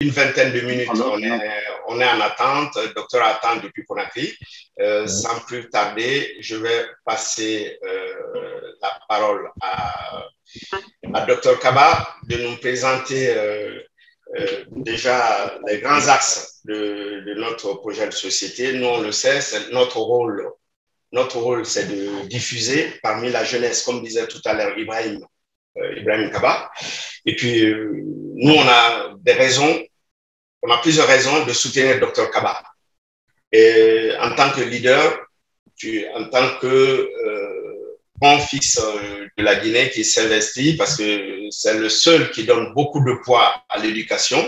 une vingtaine de minutes. On est en attente. Le docteur attend depuis Conakry. Sans plus tarder, je vais passer la parole à docteur Kaba de nous présenter déjà les grands axes de notre projet de société. Nous, on le sait, c'est notre rôle. Notre rôle, c'est de diffuser parmi la jeunesse, comme disait tout à l'heure Ibrahim Kaba. Et puis, nous, on a des raisons, on a plusieurs raisons de soutenir le Dr Kaba. Et en tant que leader, en tant que bon fils de la Guinée qui s'investit, parce que c'est le seul qui donne beaucoup de poids à l'éducation.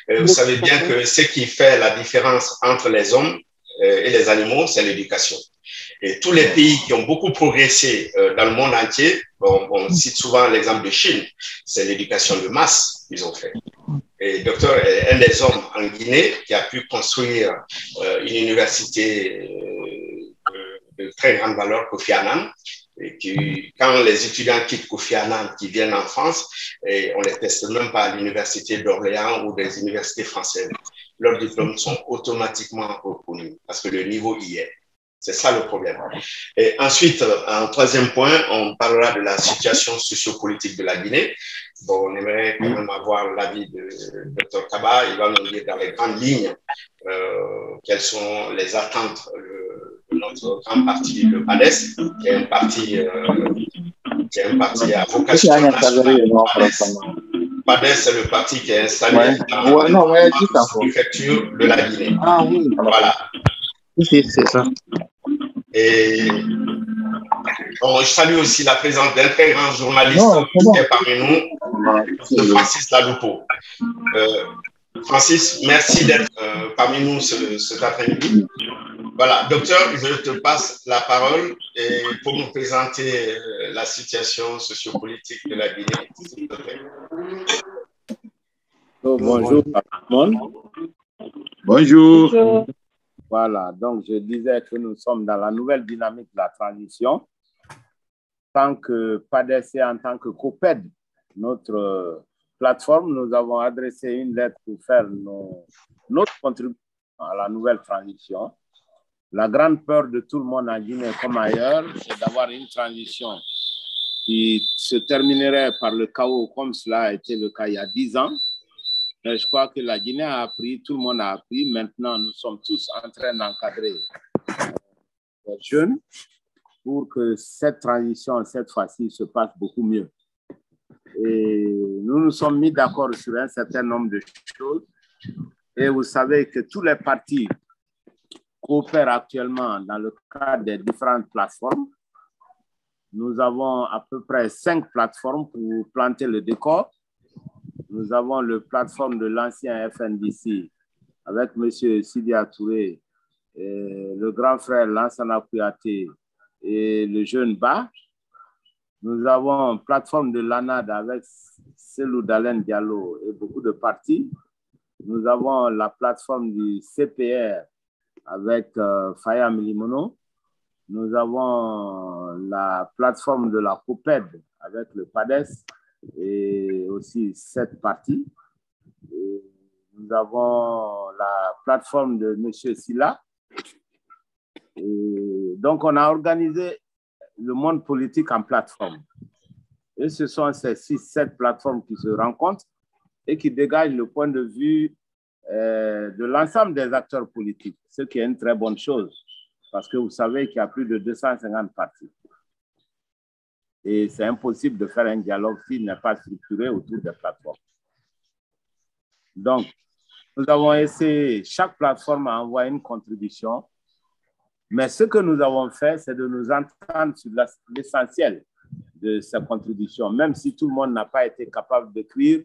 Vous savez bien que ce qui fait la différence entre les hommes et les animaux, c'est l'éducation. Et tous les pays qui ont beaucoup progressé dans le monde entier, on cite souvent l'exemple de Chine, c'est l'éducation de masse qu'ils ont fait. Et le docteur est un des hommes en Guinée qui a pu construire une université de très grande valeur, Kofi Annan. Et quand les étudiants quittent Kofi Annan, qui viennent en France, et on ne les teste même pas à l'université d'Orléans ou des universités françaises. Leurs diplômes sont automatiquement reconnus parce que le niveau y est. C'est ça le problème. Et ensuite, en troisième point, on parlera de la situation sociopolitique de la Guinée. Bon, on aimerait quand même avoir l'avis de Dr Kaba. Il va nous dire dans les grandes lignes quelles sont les attentes de notre grand parti, le PADES, qui est un parti à vocation nationale. PADES, c'est le parti qui est installé dans la préfecture de la Guinée. Ah oui. Voilà. C'est ça. Et bon, je salue aussi la présence d'un très grand journaliste qui est parmi nous, Francis Laloupo. Francis, merci d'être parmi nous cet après-midi. Voilà, docteur, je te passe la parole et pour nous présenter la situation sociopolitique de la Guinée, s'il te plaît. Bonjour à tout le monde. Bonjour. Bonjour. Voilà, donc je disais que nous sommes dans la nouvelle dynamique de la transition. En tant que PADES et en tant que COPED, notre plateforme, nous avons adressé une lettre pour faire notre contribution à la nouvelle transition. La grande peur de tout le monde en Guinée comme ailleurs, c'est d'avoir une transition qui se terminerait par le chaos comme cela a été le cas il y a 10 ans. Mais je crois que la Guinée a appris, tout le monde a appris. Maintenant, nous sommes tous en train d'encadrer les jeunes pour que cette transition, cette fois-ci, se passe beaucoup mieux. Et nous nous sommes mis d'accord sur un certain nombre de choses. Et vous savez que tous les partis coopèrent actuellement dans le cadre des différentes plateformes. Nous avons à peu près 5 plateformes pour planter le décor. Nous avons la plateforme de l'ancien FNDC avec M. Sidia Touré, le grand frère Lansana Kouyaté et le jeune Ba. Nous avons une plateforme de l'ANAD avec Selou Dalen Diallo et beaucoup de partis. Nous avons la plateforme du CPR avec Faya Milimono. Nous avons la plateforme de la COPED avec le PADES et aussi 7 partis. Et nous avons la plateforme de M. Silla. Et donc, on a organisé le monde politique en plateforme. Et ce sont ces 6-7 plateformes qui se rencontrent et qui dégagent le point de vue de l'ensemble des acteurs politiques, ce qui est une très bonne chose, parce que vous savez qu'il y a plus de 250 partis. Et c'est impossible de faire un dialogue s'il n'est pas structuré autour des plateformes. Donc, nous avons essayé, chaque plateforme a envoyé une contribution, mais ce que nous avons fait, c'est de nous entendre sur l'essentiel de ces contributions, même si tout le monde n'a pas été capable d'écrire,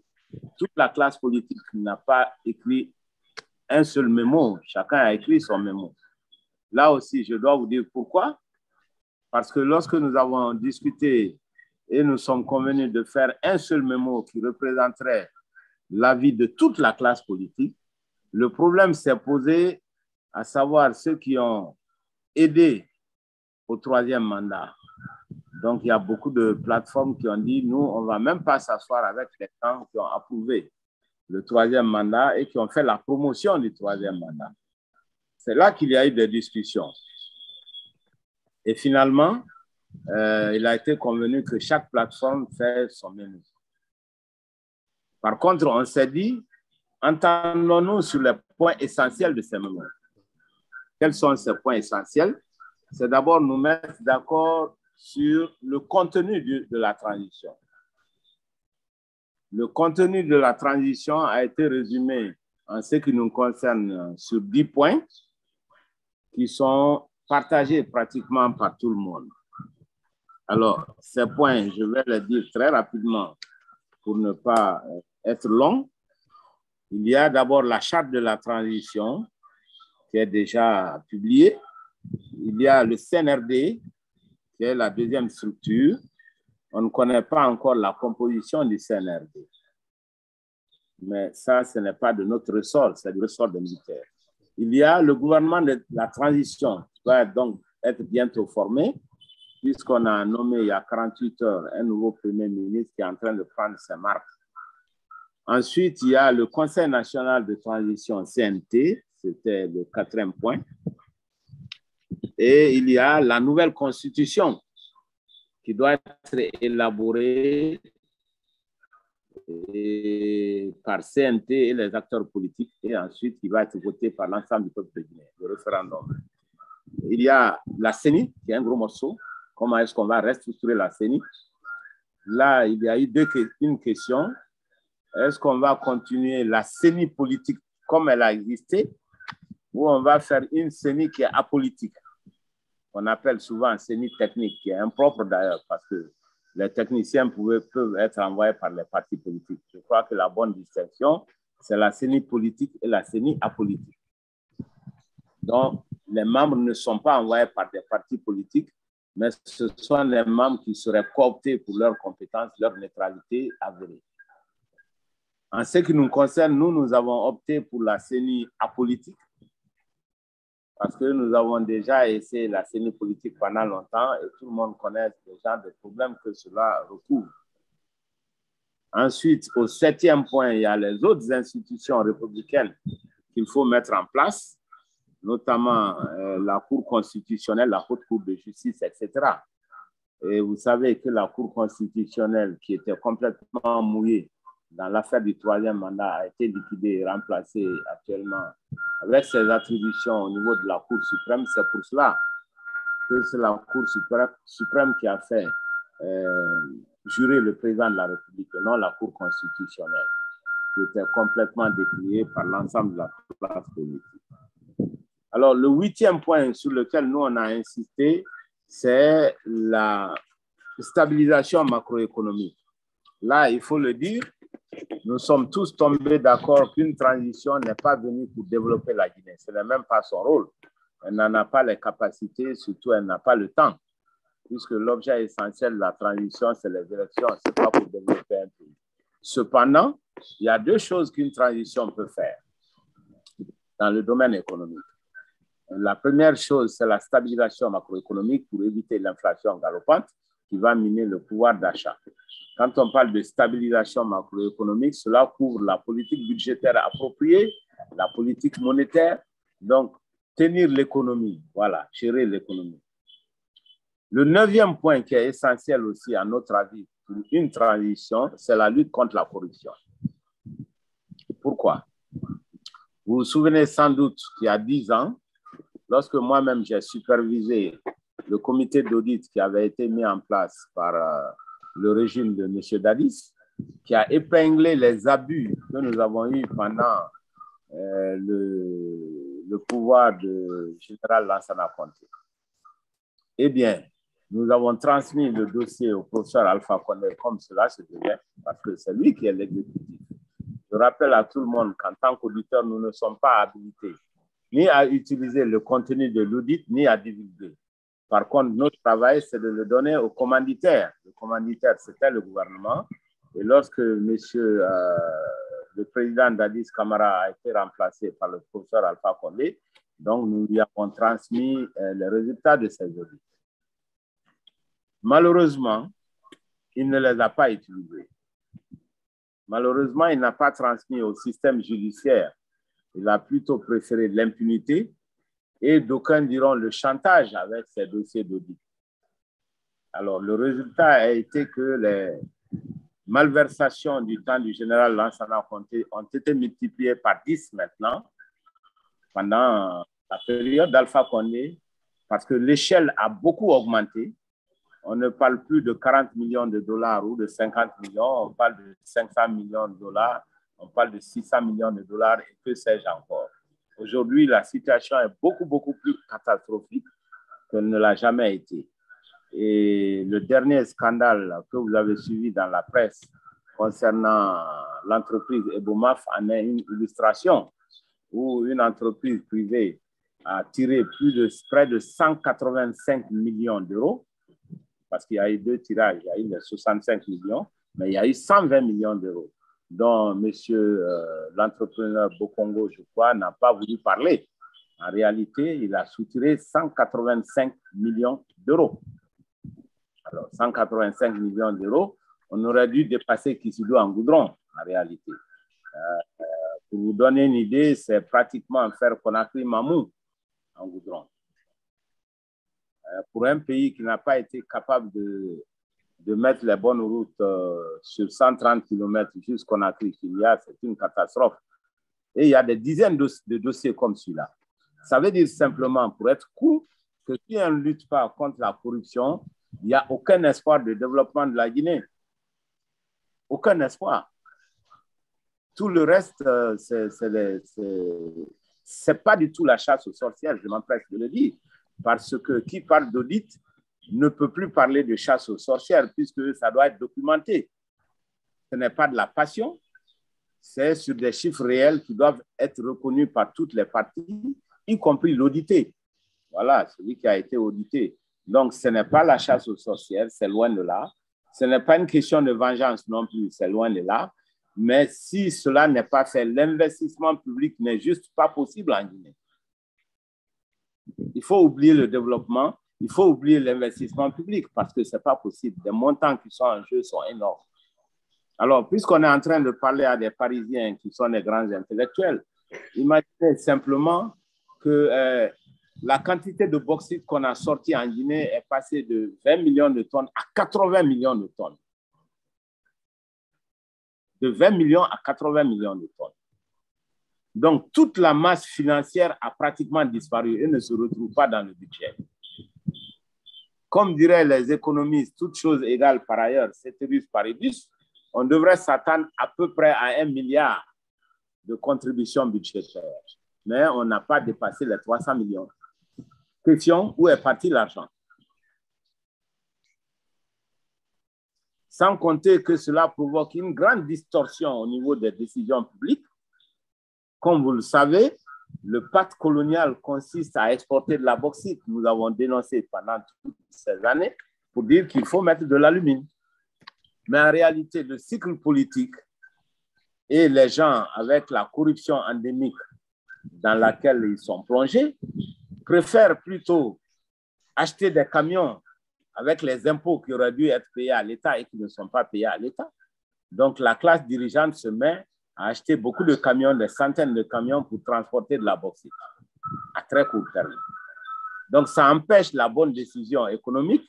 toute la classe politique n'a pas écrit un seul mémo, chacun a écrit son mémo. Là aussi, je dois vous dire pourquoi. Parce que lorsque nous avons discuté et nous sommes convenus de faire un seul mémo qui représenterait l'avis de toute la classe politique, le problème s'est posé à savoir ceux qui ont aidé au 3e mandat. Donc, il y a beaucoup de plateformes qui ont dit, nous, on ne va même pas s'asseoir avec les gens qui ont approuvé le troisième mandat et qui ont fait la promotion du troisième mandat. C'est là qu'il y a eu des discussions. Et finalement, il a été convenu que chaque plateforme fait son menu. Par contre, on s'est dit, entendons-nous sur les points essentiels de ces menus. Quels sont ces points essentiels? C'est d'abord nous mettre d'accord sur le contenu de la transition. Le contenu de la transition a été résumé en ce qui nous concerne sur 10 points qui sont partagés pratiquement par tout le monde. Alors, ces points, je vais les dire très rapidement pour ne pas être long. Il y a d'abord la charte de la transition qui est déjà publiée. Il y a le CNRD qui est la deuxième structure. On ne connaît pas encore la composition du CNRD. Mais ça, ce n'est pas de notre ressort, c'est du ressort des militaires. Il y a le gouvernement de la transition qui va donc être bientôt formé, puisqu'on a nommé il y a 48 heures un nouveau Premier ministre qui est en train de prendre ses marques. Ensuite, il y a le Conseil national de transition CNT, c'était le 4e point. Et il y a la nouvelle constitution qui doit être élaborée par CNT et les acteurs politiques, et ensuite qui va être votée par l'ensemble du peuple guinéen, le référendum. Il y a la CENI, qui est un gros morceau. Comment est-ce qu'on va restructurer la CENI? Là, il y a eu une question. Est-ce qu'on va continuer la CENI politique comme elle a existé, ou on va faire une CENI qui est apolitique? On appelle souvent CENI technique, qui est impropre d'ailleurs, parce que les techniciens peuvent être envoyés par les partis politiques. Je crois que la bonne distinction, c'est la CENI politique et la CENI apolitique. Donc, les membres ne sont pas envoyés par des partis politiques, mais ce sont les membres qui seraient cooptés pour leurs compétences, leur neutralité avérée. En ce qui nous concerne, nous avons opté pour la CENI apolitique, parce que nous avons déjà essayé la CENI politique pendant longtemps et tout le monde connaît déjà des problèmes que cela recouvre. Ensuite, au 7e point, il y a les autres institutions républicaines qu'il faut mettre en place, notamment la Cour constitutionnelle, la Haute Cour de justice, etc. Et vous savez que la Cour constitutionnelle, qui était complètement mouillée dans l'affaire du 3e mandat, a été liquidée et remplacée actuellement avec ses attributions au niveau de la Cour suprême. C'est pour cela que c'est la Cour suprême qui a fait jurer le président de la République et non la Cour constitutionnelle, qui était complètement dépliée par l'ensemble de la classe politique. Alors, le 8e point sur lequel nous, on a insisté, c'est la stabilisation macroéconomique. Là, il faut le dire, nous sommes tous tombés d'accord qu'une transition n'est pas venue pour développer la Guinée. Ce n'est même pas son rôle. Elle n'en a pas les capacités, surtout elle n'a pas le temps, puisque l'objet essentiel de la transition, c'est les élections, ce n'est pas pour développer un pays. Cependant, il y a deux choses qu'une transition peut faire dans le domaine économique. La première chose, c'est la stabilisation macroéconomique pour éviter l'inflation galopante qui va miner le pouvoir d'achat. Quand on parle de stabilisation macroéconomique, cela couvre la politique budgétaire appropriée, la politique monétaire, donc tenir l'économie, voilà, gérer l'économie. Le 9e point qui est essentiel aussi à notre avis pour une transition, c'est la lutte contre la corruption. Pourquoi? Vous vous souvenez sans doute qu'il y a 10 ans, lorsque moi-même j'ai supervisé le comité d'audit qui avait été mis en place par le régime de M. Dadis, qui a épinglé les abus que nous avons eus pendant le pouvoir de général Lansana Conté. Eh bien, nous avons transmis le dossier au professeur Alpha Condé comme cela se devait, parce que c'est lui qui est l'exécutif. Je rappelle à tout le monde qu'en tant qu'auditeur, nous ne sommes pas habilités ni à utiliser le contenu de l'audit, ni à divulguer. Par contre, notre travail, c'est de le donner au commanditaire. Le commanditaire, c'était le gouvernement. Et lorsque le président Dadis Camara a été remplacé par le professeur Alpha Condé, donc nous lui avons transmis les résultats de ces audits. Malheureusement, il ne les a pas utilisés. Malheureusement, il n'a pas transmis au système judiciaire. Il a plutôt préféré l'impunité et d'aucuns diront le chantage avec ces dossiers d'audit. Alors, le résultat a été que les malversations du temps du général Lansana Conté ont été multipliées par 10 maintenant pendant la période d'Alpha Condé, parce que l'échelle a beaucoup augmenté. On ne parle plus de 40 millions de dollars ou de 50 millions, on parle de 500 millions de dollars, on parle de 600 millions de dollars et que sais-je encore. Aujourd'hui, la situation est beaucoup plus catastrophique qu'elle ne l'a jamais été. Et le dernier scandale que vous avez suivi dans la presse concernant l'entreprise Ebomaf en est une illustration où une entreprise privée a tiré près de 185 millions d'euros, parce qu'il y a eu 2 tirages, il y a eu les 65 millions, mais il y a eu 120 millions d'euros, dont monsieur l'entrepreneur Bokongo, je crois, n'a pas voulu parler. En réalité, il a soutiré 185 millions d'euros. Alors, 185 millions d'euros, on aurait dû dépasser Kisudu en goudron, en réalité. Pour vous donner une idée, c'est pratiquement faire Conakry Mamou en goudron. Pour un pays qui n'a pas été capable de mettre les bonnes routes sur 130 km jusqu'à Conakry, c'est une catastrophe. Et il y a des dizaines de dossiers comme celui-là. Ça veut dire simplement, pour être court, que si on ne lutte pas contre la corruption, il n'y a aucun espoir de développement de la Guinée. Aucun espoir. Tout le reste, c'est pas du tout la chasse aux sorcières, je m'empresse de le dire. Parce que qui parle d'audit ne peut plus parler de chasse aux sorcières puisque ça doit être documenté. Ce n'est pas de la passion, c'est sur des chiffres réels qui doivent être reconnus par toutes les parties, y compris l'audité. Voilà, celui qui a été audité. Donc, ce n'est pas la chasse aux sorcières, c'est loin de là. Ce n'est pas une question de vengeance non plus, c'est loin de là. Mais si cela n'est pas fait, l'investissement public n'est juste pas possible en Guinée. Il faut oublier le développement, il faut oublier l'investissement public parce que ce n'est pas possible. Les montants qui sont en jeu sont énormes. Alors, puisqu'on est en train de parler à des Parisiens qui sont des grands intellectuels, imaginez simplement que la quantité de bauxite qu'on a sorti en Guinée est passée de 20 millions de tonnes à 80 millions de tonnes. De 20 millions à 80 millions de tonnes. Donc, toute la masse financière a pratiquement disparu et ne se retrouve pas dans le budget. Comme diraient les économistes, toutes choses égales par ailleurs, ceteris paribus, on devrait s'attendre à peu près à 1 milliard de contributions budgétaires. Mais on n'a pas dépassé les 300 millions. Question, où est parti l'argent? Sans compter que cela provoque une grande distorsion au niveau des décisions publiques. Comme vous le savez, le pacte colonial consiste à exporter de la bauxite. Nous avons dénoncé pendant toutes ces années pour dire qu'il faut mettre de l'alumine. Mais en réalité, le cycle politique et les gens avec la corruption endémique dans laquelle ils sont plongés préfèrent plutôt acheter des camions avec les impôts qui auraient dû être payés à l'État et qui ne sont pas payés à l'État. Donc, la classe dirigeante se met à acheter beaucoup de camions, des centaines de camions pour transporter de la bauxite à très court terme. Donc, ça empêche la bonne décision économique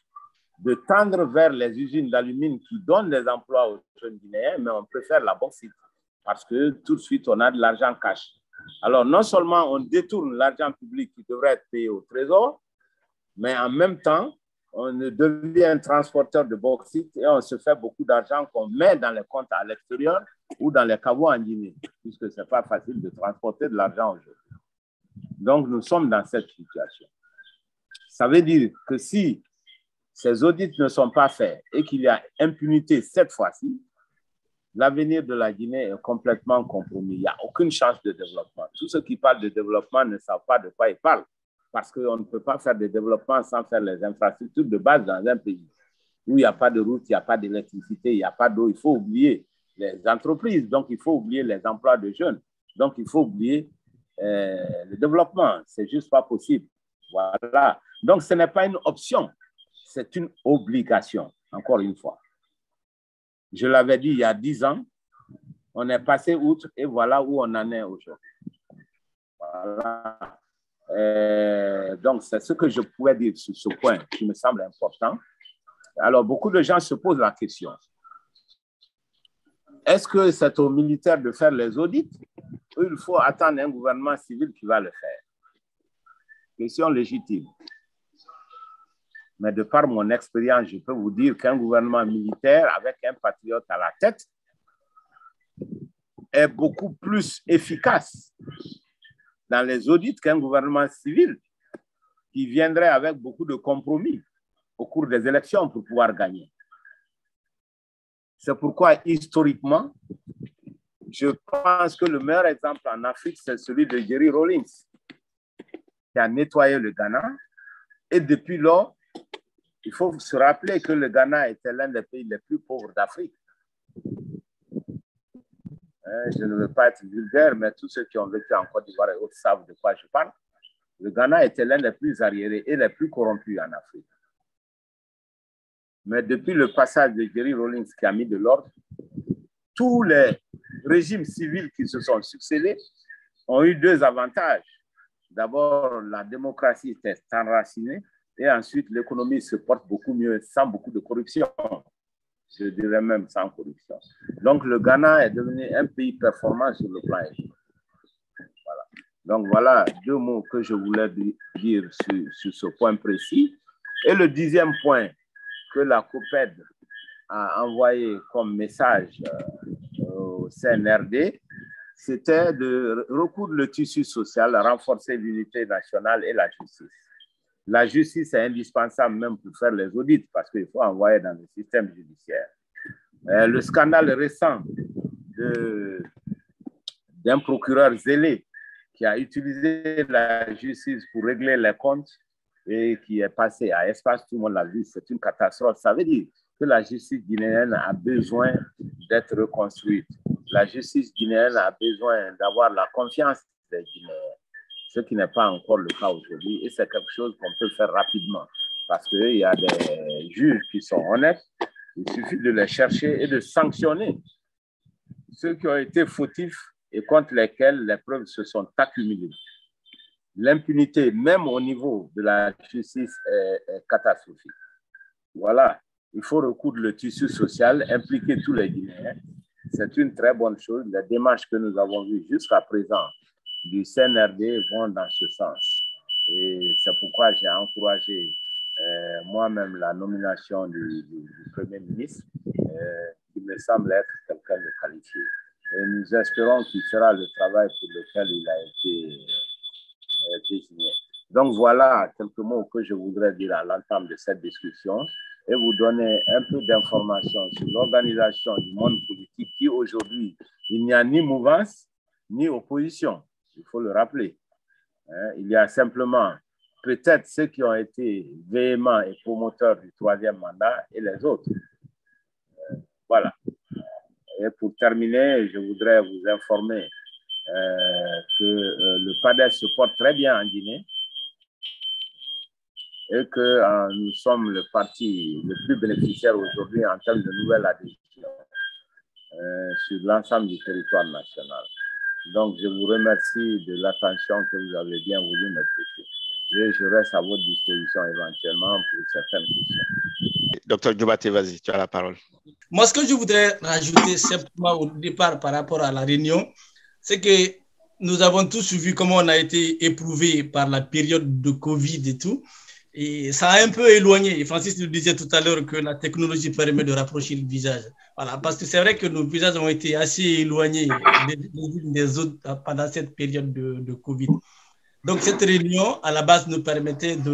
de tendre vers les usines d'alumine qui donnent des emplois aux jeunes Guinéens, mais on préfère la bauxite parce que tout de suite, on a de l'argent cash. Alors, non seulement on détourne l'argent public qui devrait être payé au trésor, mais en même temps, on devient un transporteur de bauxite et on se fait beaucoup d'argent qu'on met dans les comptes à l'extérieur ou dans les caveaux en Guinée, puisque ce n'est pas facile de transporter de l'argent aujourd'hui. Donc, nous sommes dans cette situation. Ça veut dire que si ces audits ne sont pas faits et qu'il y a impunité cette fois-ci, l'avenir de la Guinée est complètement compromis. Il n'y a aucune chance de développement. Tous ceux qui parlent de développement ne savent pas de quoi ils parlent, parce qu'on ne peut pas faire de développement sans faire les infrastructures de base dans un pays où il n'y a pas de route, il n'y a pas d'électricité, il n'y a pas d'eau. Il faut oublier les entreprises, donc il faut oublier les emplois de jeunes, donc il faut oublier le développement. C'est juste pas possible. Voilà. Donc ce n'est pas une option, c'est une obligation, encore une fois. Je l'avais dit il y a 10 ans, On est passé outre et voilà où on en est aujourd'hui. Voilà. Donc, c'est ce que je pouvais dire sur ce point qui me semble important. Alors, beaucoup de gens se posent la question. Est-ce que c'est aux militaires de faire les audits ou il faut attendre un gouvernement civil qui va le faire? Question légitime. Mais de par mon expérience, je peux vous dire qu'un gouvernement militaire avec un patriote à la tête est beaucoup plus efficace dans les audits qu'un gouvernement civil qui viendrait avec beaucoup de compromis au cours des élections pour pouvoir gagner. C'est pourquoi, historiquement, je pense que le meilleur exemple en Afrique, c'est celui de Jerry Rawlings, qui a nettoyé le Ghana. Et depuis lors, il faut se rappeler que le Ghana était l'un des pays les plus pauvres d'Afrique. Je ne veux pas être vulgaire, mais tous ceux qui ont vécu en Côte d'Ivoire et autres savent de quoi je parle. Le Ghana était l'un des plus arriérés et les plus corrompus en Afrique. Mais depuis le passage de Jerry Rawlings qui a mis de l'ordre, tous les régimes civils qui se sont succédés ont eu deux avantages. D'abord, la démocratie était enracinée et ensuite, l'économie se porte beaucoup mieux sans beaucoup de corruption. Je dirais même sans corruption. Donc, le Ghana est devenu un pays performant sur le plan économique. Voilà. Donc, voilà deux mots que je voulais dire sur ce point précis. Et le dixième point que la COPED a envoyé comme message au CNRD, c'était de recoudre le tissu social, renforcer l'unité nationale et la justice. La justice est indispensable même pour faire les audits parce qu'il faut envoyer dans le système judiciaire. Le scandale récent d'un procureur zélé qui a utilisé la justice pour régler les comptes et qui est passé à espace, tout le monde l'a vu, c'est une catastrophe. Ça veut dire que la justice guinéenne a besoin d'être reconstruite. La justice guinéenne a besoin d'avoir la confiance des Guinéens, ce qui n'est pas encore le cas aujourd'hui. Et c'est quelque chose qu'on peut faire rapidement parce qu'il y a des juges qui sont honnêtes. Il suffit de les chercher et de sanctionner ceux qui ont été fautifs et contre lesquels les preuves se sont accumulées. L'impunité, même au niveau de la justice, est catastrophique. Voilà, il faut recoudre le tissu social, impliquer tous les Guinéens. C'est une très bonne chose. Les démarches que nous avons vues jusqu'à présent du CNRD vont dans ce sens. Et c'est pourquoi j'ai encouragé moi-même la nomination du Premier ministre, qui me semble être quelqu'un de qualifié. Et nous espérons qu'il fera le travail pour lequel il a été désigné. Donc voilà quelques mots que je voudrais dire à l'entame de cette discussion et vous donner un peu d'informations sur l'organisation du monde politique qui aujourd'hui, il n'y a ni mouvance ni opposition. Il faut le rappeler. Il y a simplement peut-être ceux qui ont été véhéments et promoteurs du troisième mandat et les autres. Voilà. Et pour terminer, je voudrais vous informer que le PADES se porte très bien en Guinée et que nous sommes le parti le plus bénéficiaire aujourd'hui en termes de nouvelles adhésions sur l'ensemble du territoire national. Donc, je vous remercie de l'attention que vous avez bien voulu me prêter. Et je reste à votre disposition éventuellement pour certaines questions. Docteur Diobaté, vas-y, tu as la parole. Moi, ce que je voudrais rajouter simplement au départ par rapport à la réunion, c'est que nous avons tous vu comment on a été éprouvé par la période de Covid et tout. Et ça a un peu éloigné. Et Francis nous disait tout à l'heure que la technologie permet de rapprocher le visage. Voilà, parce que c'est vrai que nos visages ont été assez éloignés des autres pendant cette période de Covid. Donc, cette réunion, à la base, nous permettait de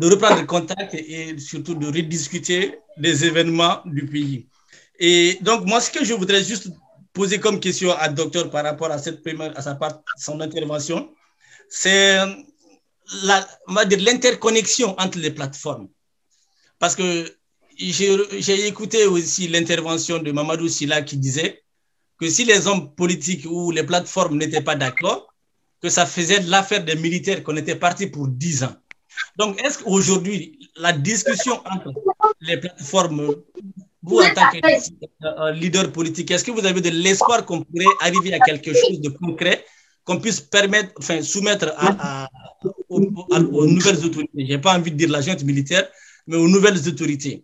reprendre contact et surtout de rediscuter les événements du pays. Et donc, moi, ce que je voudrais juste poser comme question à docteur par rapport à son intervention, c'est l'interconnexion entre les plateformes. Parce que j'ai écouté aussi l'intervention de Mamadou Sylla qui disait que si les hommes politiques ou les plateformes n'étaient pas d'accord, que ça faisait de l'affaire des militaires qu'on était parti pour 10 ans. Donc, est-ce qu'aujourd'hui, la discussion entre les plateformes vous, en tant que leader politique, est-ce que vous avez de l'espoir qu'on pourrait arriver à quelque chose de concret, qu'on puisse permettre, enfin, soumettre aux nouvelles autorités? Je n'ai pas envie de dire la junte militaire, mais aux nouvelles autorités.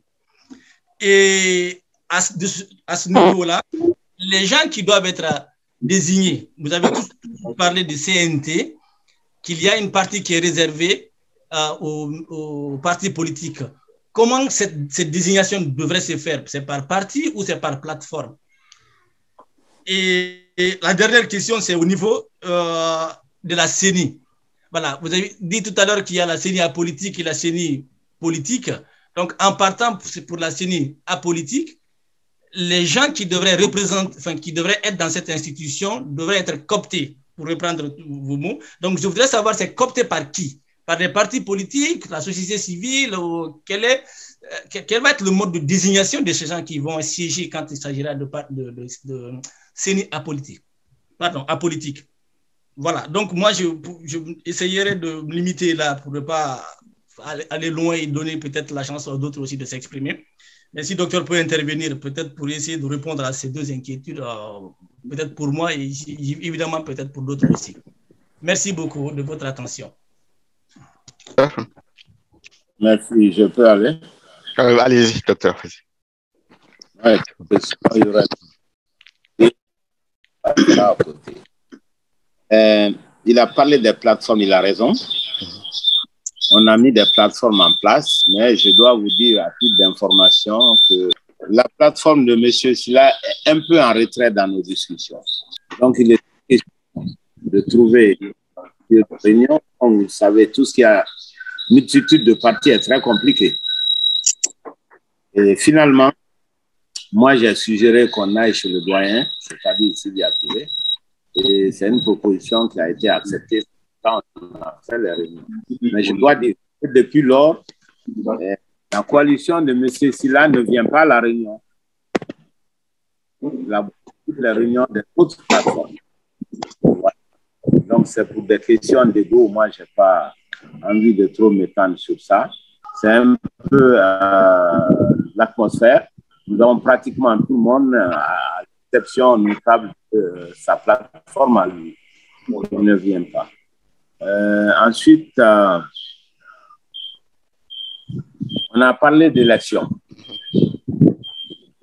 Et à ce niveau-là, les gens qui doivent être désignés, vous avez tous parlé de CNT, qu'il y a une partie qui est réservée aux partis politiques. Comment cette désignation devrait se faire? C'est par parti ou c'est par plateforme? Et la dernière question, c'est au niveau de la CENI. Voilà, vous avez dit tout à l'heure qu'il y a la CENI apolitique et la CENI politique. Donc, en partant pour la CENI apolitique, les gens qui devraient représenter, enfin, qui devraient être dans cette institution devraient être cooptés, pour reprendre vos mots. Donc, je voudrais savoir, c'est coopté par qui? Par des partis politiques, la société civile, quel va être le mode de désignation de ces gens qui vont siéger quand il s'agira de CENI apolitique? Pardon, apolitique. Voilà, donc moi, je essayerai de me limiter là pour ne pas aller loin et donner peut-être la chance à d'autres aussi de s'exprimer. Mais si le docteur peut intervenir, peut-être pour essayer de répondre à ces deux inquiétudes, peut-être pour moi et évidemment peut-être pour d'autres aussi. Merci beaucoup de votre attention. Merci, je peux aller? Allez-y, docteur. Ouais, il aurait... il a parlé des plateformes, il a raison. On a mis des plateformes en place, mais je dois vous dire à titre d'information que la plateforme de M. Sylla est un peu en retrait dans nos discussions. Donc, il est question de trouver une réunion. Comme vous savez, tout ce qui a multitude de partis est très compliqué. Et finalement, moi, j'ai suggéré qu'on aille chez le doyen, c'est-à-dire Sidi Touré. Et c'est une proposition qui a été acceptée quand on a fait les réunions. Mais je dois dire que depuis lors, la coalition de M. Sylla ne vient pas à la réunion. Toutes les réunions des autres plateformes. Voilà. Donc, c'est pour des questions d'ego. Moi, je n'ai pas envie de trop m'étendre sur ça. C'est un peu l'atmosphère. Nous avons pratiquement tout le monde, à l'exception notable de sa plateforme à lui. Il ne vient pas. Ensuite, on a parlé d'élections.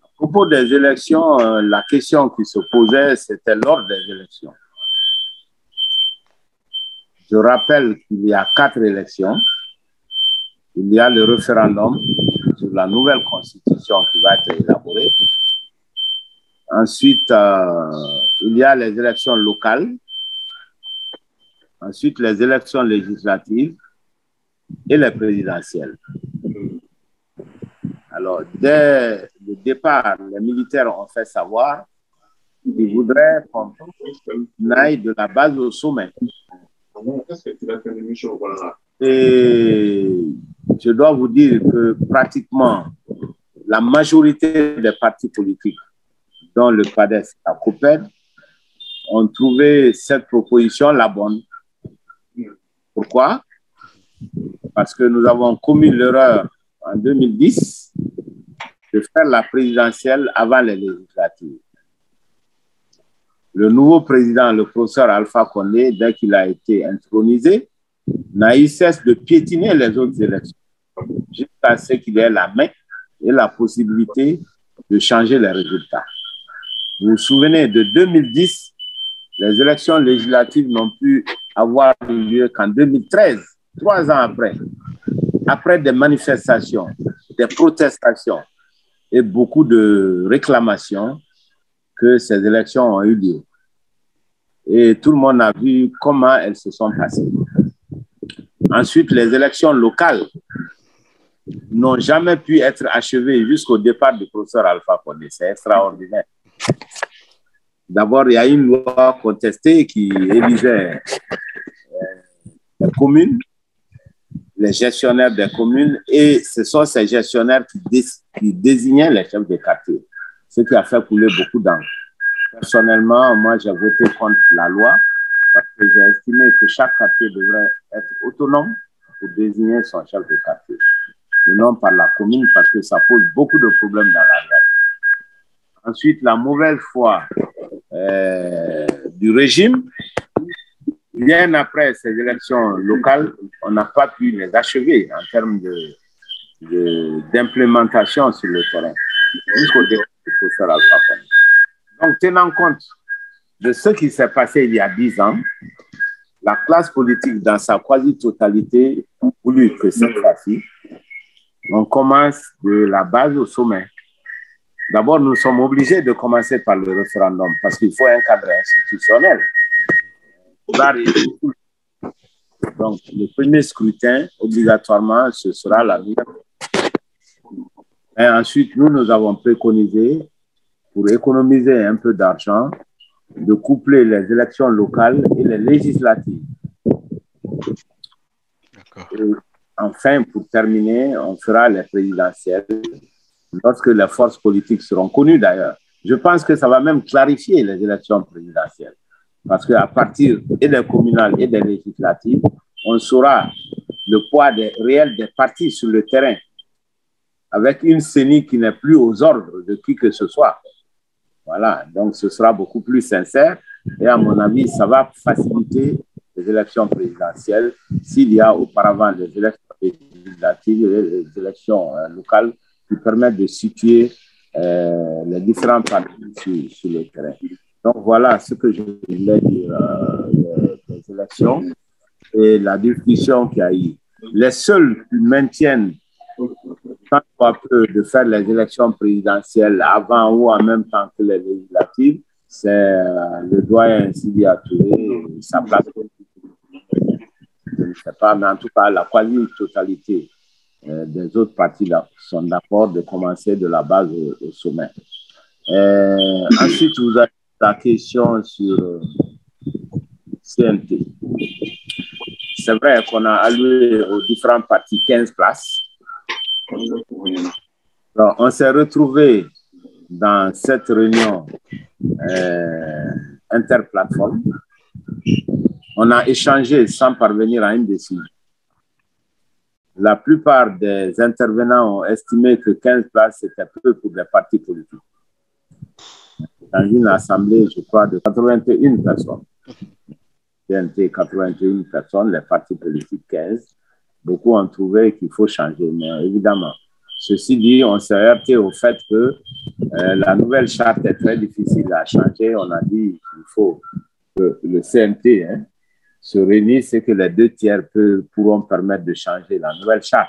À propos des élections, la question qui se posait, c'était lors des élections. Je rappelle qu'il y a 4 élections. Il y a le référendum sur la nouvelle constitution qui va être élaborée. Ensuite, il y a les élections locales. Ensuite, les élections législatives et les présidentielles. Alors, dès le départ, les militaires ont fait savoir qu'ils voudraient qu'on aille de la base au sommet. Et je dois vous dire que pratiquement la majorité des partis politiques, dont le PADES et la COPED, ont trouvé cette proposition la bonne. Pourquoi? Parce que nous avons commis l'erreur en 2010 de faire la présidentielle avant les législatives. Le nouveau président, le professeur Alpha Condé, dès qu'il a été intronisé, n'a eu cesse de piétiner les autres élections jusqu'à ce qu'il ait la main et la possibilité de changer les résultats. Vous vous souvenez, de 2010, les élections législatives n'ont pu avoir lieu qu'en 2013, 3 ans après des manifestations, des protestations et beaucoup de réclamations que ces élections ont eu lieu. Et tout le monde a vu comment elles se sont passées. Ensuite, les élections locales n'ont jamais pu être achevées jusqu'au départ du professeur Alpha Condé. C'est extraordinaire. D'abord, il y a une loi contestée qui élisait les communes, les gestionnaires des communes, et ce sont ces gestionnaires qui désignaient les chefs de quartier, ce qui a fait couler beaucoup d'encre. Personnellement, moi, j'ai voté contre la loi parce que j'ai estimé que chaque quartier devrait être autonome pour désigner son chef de quartier, et non par la commune, parce que ça pose beaucoup de problèmes dans la réalité. Ensuite, la mauvaise foi du régime. Bien après ces élections locales, on n'a pas pu les achever en termes d'implémentation sur le terrain. Jusqu'au début du professeur Alpha Condé. Donc, tenant compte de ce qui s'est passé il y a 10 ans, la classe politique dans sa quasi-totalité a voulu que cette fois-ci, on commence de la base au sommet. D'abord, nous sommes obligés de commencer par le référendum parce qu'il faut un cadre institutionnel. Donc, le premier scrutin, obligatoirement, ce sera la nouvelle. Et ensuite, nous avons préconisé, pour économiser un peu d'argent, de coupler les élections locales et les législatives. Et enfin, pour terminer, on fera les présidentielles lorsque les forces politiques seront connues d'ailleurs. Je pense que ça va même clarifier les élections présidentielles. Parce qu'à partir et des communales et des législatives, on saura le poids réel des partis sur le terrain, avec une CENI qui n'est plus aux ordres de qui que ce soit. Voilà, donc ce sera beaucoup plus sincère et à mon avis, ça va faciliter les élections présidentielles s'il y a auparavant des élections législatives et les élections locales qui permettent de situer les différents partis sur le terrain. Donc voilà ce que je voulais dire des élections et la discussion qu'il y a eu. Les seuls qui maintiennent tant soit peu de faire les élections présidentielles avant ou en même temps que les législatives, c'est le doyen Sidia Touré, sa place. Je ne sais pas, mais en tout cas, la quasi-totalité des autres partis sont d'accord de commencer de la base au sommet. Ensuite, vous avez la question sur CNT. C'est vrai qu'on a alloué aux différents partis 15 places. Alors, on s'est retrouvé dans cette réunion interplateforme. On a échangé sans parvenir à une décision. La plupart des intervenants ont estimé que 15 places, c'était peu pour les partis politiques. Dans une assemblée, je crois, de 81 personnes. CNT, 81 personnes, les partis politiques 15. Beaucoup ont trouvé qu'il faut changer, mais évidemment, ceci dit, on s'est heurté au fait que la nouvelle charte est très difficile à changer. On a dit qu'il faut que le CNT se réunisse et que les 2 tiers pourront permettre de changer la nouvelle charte.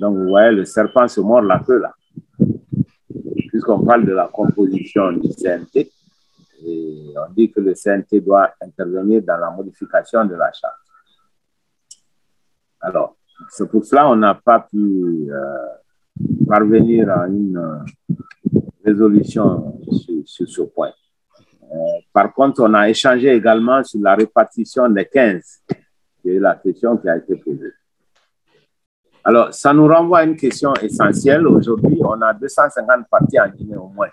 Donc, vous voyez, le serpent se mord la queue là. Puisqu'on parle de la composition du CNT, et on dit que le CNT doit intervenir dans la modification de la charte. Alors, c'est pour cela qu'on n'a pas pu parvenir à une résolution sur ce point. Par contre, on a échangé également sur la répartition des 15, qui est la question qui a été posée. Alors, ça nous renvoie à une question essentielle. Aujourd'hui, on a 250 partis en Guinée au moins.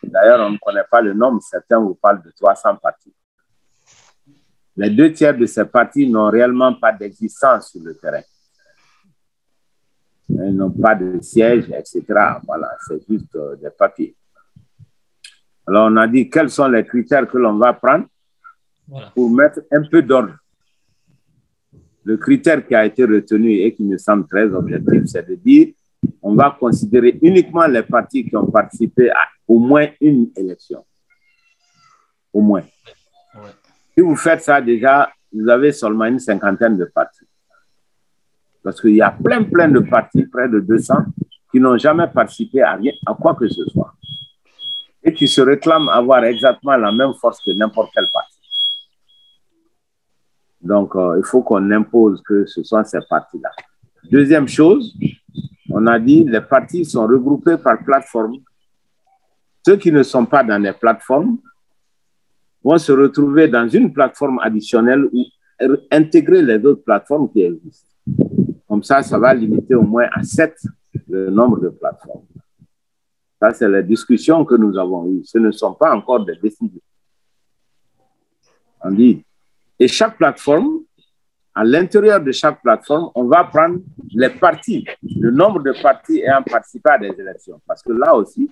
D'ailleurs, on ne connaît pas le nombre. Certains vous parlent de 300 partis. Les 2 tiers de ces partis n'ont réellement pas d'existence sur le terrain. Ils n'ont pas de siège, etc. Voilà, c'est juste des papiers. Alors, on a dit quels sont les critères que l'on va prendre pour mettre un peu d'ordre. Le critère qui a été retenu et qui me semble très objectif, c'est de dire on va considérer uniquement les partis qui ont participé à au moins une élection. Au moins. Ouais. Si vous faites ça déjà, vous avez seulement une cinquantaine de partis. Parce qu'il y a plein de partis, près de 200, qui n'ont jamais participé à quoi que ce soit. Et qui se réclament avoir exactement la même force que n'importe quel parti. Donc, il faut qu'on impose que ce sont ces partis-là. Deuxième chose, on a dit les partis sont regroupés par plateforme. Ceux qui ne sont pas dans les plateformes vont se retrouver dans une plateforme additionnelle ou intégrer les autres plateformes qui existent. Comme ça, ça va limiter au moins à 7 le nombre de plateformes. Ça, c'est les discussions que nous avons eues. Ce ne sont pas encore des décisions. On dit, et chaque plateforme, à l'intérieur de chaque plateforme, on va prendre les partis, le nombre de partis ayant participé à des élections. Parce que là aussi,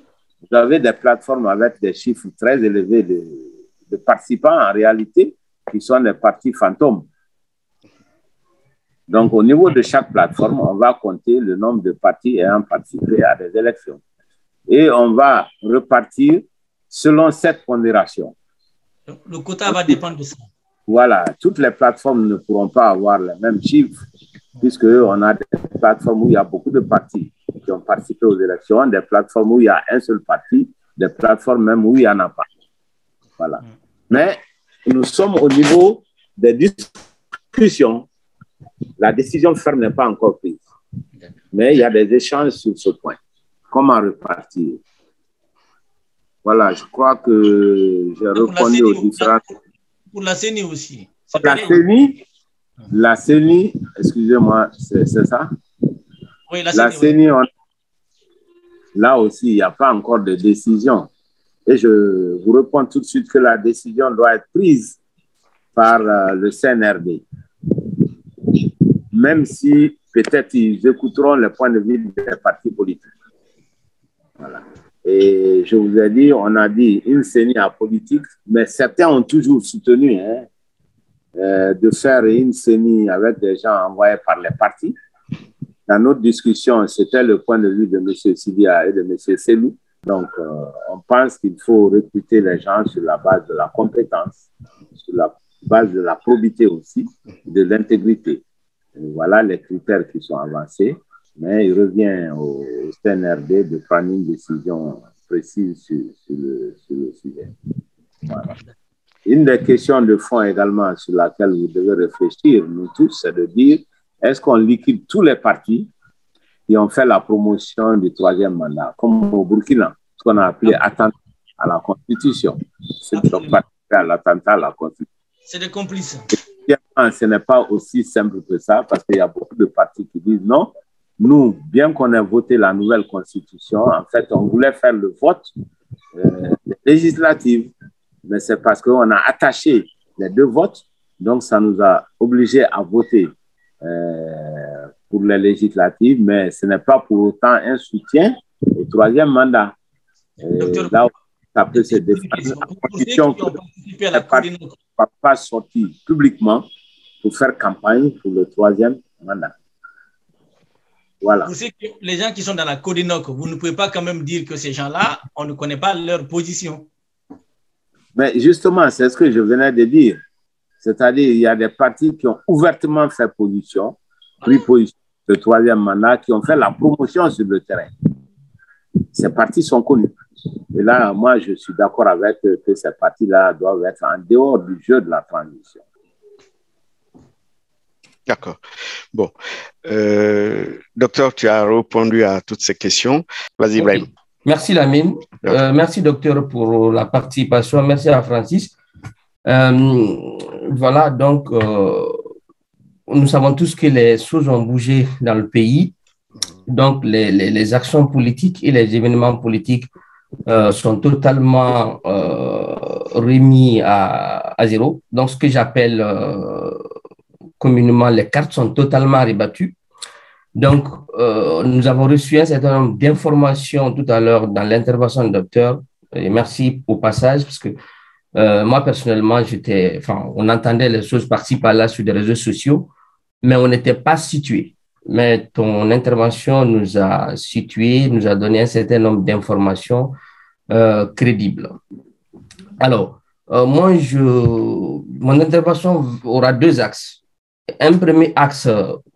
vous avez des plateformes avec des chiffres très élevés de participants en réalité qui sont des partis fantômes. Donc, au niveau de chaque plateforme, on va compter le nombre de partis ayant participé à des élections. Et on va repartir selon cette pondération. Le quota va dépendre de ça. Voilà, toutes les plateformes ne pourront pas avoir les mêmes chiffres, puisqu'on a des plateformes où il y a beaucoup de partis qui ont participé aux élections, des plateformes où il y a un seul parti, des plateformes même où il n'y en a pas. Voilà. Mais nous sommes au niveau des discussions. La décision ferme n'est pas encore prise. Mais il y a des échanges sur ce point. Comment repartir? Voilà, je crois que j'ai répondu aux différentes... Pour la CENI aussi. La CENI, excusez-moi, c'est ça? Oui, la CENI, là aussi, il n'y a pas encore de décision. Et je vous réponds tout de suite que la décision doit être prise par le CNRD. Même si peut-être ils écouteront les points de vue des partis politiques. Voilà. Et je vous ai dit, on a dit une CENI apolitique, mais certains ont toujours soutenu de faire une CENI avec des gens envoyés par les partis. Dans notre discussion, c'était le point de vue de M. Sidia et de M. Selou. Donc, on pense qu'il faut recruter les gens sur la base de la compétence, sur la base de la probité aussi, de l'intégrité. Voilà les critères qui sont avancés. Mais il revient au CNRD de prendre une décision précise sur le sujet. Voilà. Une des questions de fond également sur laquelle vous devez réfléchir, nous tous, c'est de dire, est-ce qu'on liquide tous les partis qui ont fait la promotion du troisième mandat, comme au Burkina, ce qu'on a appelé attentat à la Constitution. C'est donc participé à l'attentat à la Constitution. C'est des complices. Ce n'est pas aussi simple que ça, parce qu'il y a beaucoup de partis qui disent non. Nous, bien qu'on ait voté la nouvelle constitution, en fait, on voulait faire le vote législatif, mais c'est parce qu'on a attaché les deux votes, donc ça nous a obligés à voter pour les législatives, mais ce n'est pas pour autant un soutien au troisième mandat. Là où ça peut se défendre, la condition que les partis ne va pas sortir publiquement pour faire campagne pour le troisième mandat. Voilà. Vous savez que les gens qui sont dans la Codinoc, vous ne pouvez pas quand même dire que ces gens-là, on ne connaît pas leur position. Mais justement, c'est ce que je venais de dire. C'est-à-dire, il y a des partis qui ont ouvertement fait position, pris position le troisième mandat, qui ont fait la promotion sur le terrain. Ces partis sont connus. Et là, moi, je suis d'accord avec que ces partis-là doivent être en dehors du jeu de la transition. D'accord. Bon. Docteur, tu as répondu à toutes ces questions. Vas-y, Ibrahim. Okay. Merci, Lamine. Merci, docteur, pour la participation. Merci à Francis. Voilà, donc, nous savons tous que les choses ont bougé dans le pays. Donc, les actions politiques et les événements politiques sont totalement remis à zéro. Donc, ce que j'appelle communément, les cartes sont totalement rebattues. Donc, nous avons reçu un certain nombre d'informations tout à l'heure dans l'intervention du docteur. Et merci au passage, parce que moi, personnellement, on entendait les choses par-ci, par-là sur des réseaux sociaux, mais on n'était pas situé. Mais ton intervention nous a situés, nous a donné un certain nombre d'informations crédibles. Alors, mon intervention aura deux axes. Un premier axe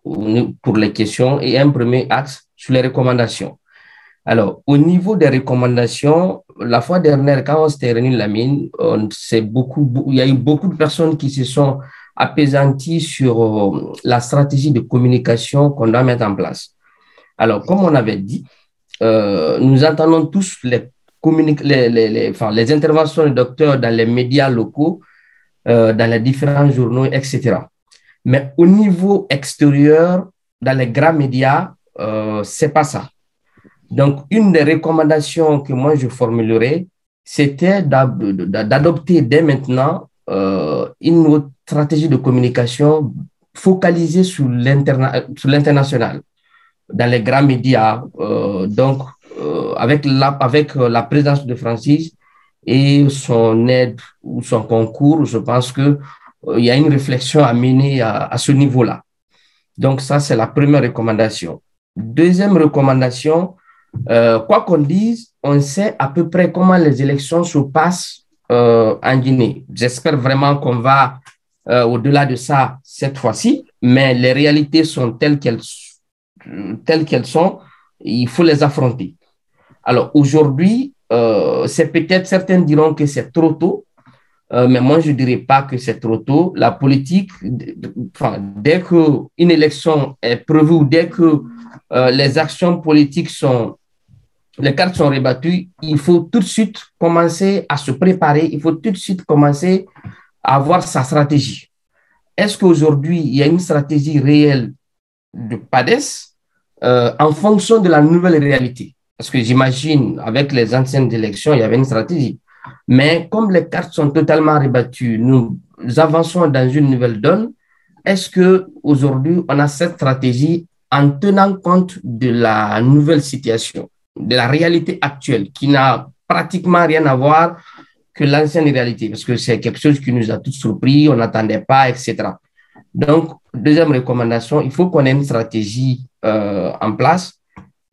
pour les questions et un premier axe sur les recommandations. Alors, au niveau des recommandations, la fois dernière, quand on s'était réunis, Lamine, il y a eu beaucoup de personnes qui se sont apaisanties sur la stratégie de communication qu'on doit mettre en place. Alors, comme on avait dit, nous entendons tous les interventions du docteur dans les médias locaux, dans les différents journaux, etc. Mais au niveau extérieur, dans les grands médias, c'est pas ça. Donc, une des recommandations que moi je formulerais, c'était d'adopter dès maintenant une autre stratégie de communication focalisée sur l'international, dans les grands médias. Donc, avec la présence de Francis et son aide ou son concours, je pense que il y a une réflexion à mener à ce niveau-là. Donc, ça, c'est la première recommandation. Deuxième recommandation, quoi qu'on dise, on sait à peu près comment les élections se passent en Guinée. J'espère vraiment qu'on va au-delà de ça cette fois-ci, mais les réalités sont telles qu'elles sont, il faut les affronter. Alors, aujourd'hui, c'est peut-être, certains diront que c'est trop tôt, mais moi, je ne dirais pas que c'est trop tôt. La politique, dès qu'une élection est prévue, ou dès que les actions politiques les cartes sont rebattues, il faut tout de suite commencer à se préparer, il faut tout de suite commencer à avoir sa stratégie. Est-ce qu'aujourd'hui, il y a une stratégie réelle de PADES en fonction de la nouvelle réalité? Parce que j'imagine, avec les anciennes élections, il y avait une stratégie. Mais comme les cartes sont totalement rebattues, nous avançons dans une nouvelle donne. Est-ce qu'aujourd'hui, on a cette stratégie en tenant compte de la nouvelle situation, de la réalité actuelle, qui n'a pratiquement rien à voir que l'ancienne réalité, parce que c'est quelque chose qui nous a tous surpris, on n'attendait pas, etc. Donc, deuxième recommandation, il faut qu'on ait une stratégie en place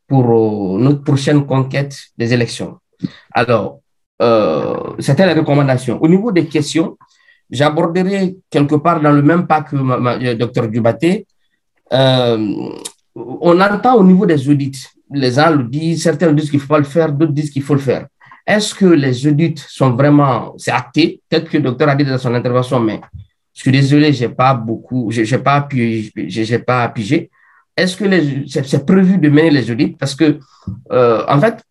pour notre prochaine conquête des élections. Alors, c'était la recommandation. Au niveau des questions, j'aborderai quelque part dans le même pas que le docteur Dubaté. On entend au niveau des audits, les gens le disent, certains disent qu'il ne faut pas le faire, d'autres disent qu'il faut le faire. Est-ce que les audits sont vraiment, c'est acté? Peut-être que le docteur a dit dans son intervention, mais je suis désolé, j'ai pas pigé. Est-ce que c'est prévu de mener les audits? Parce que, en fait,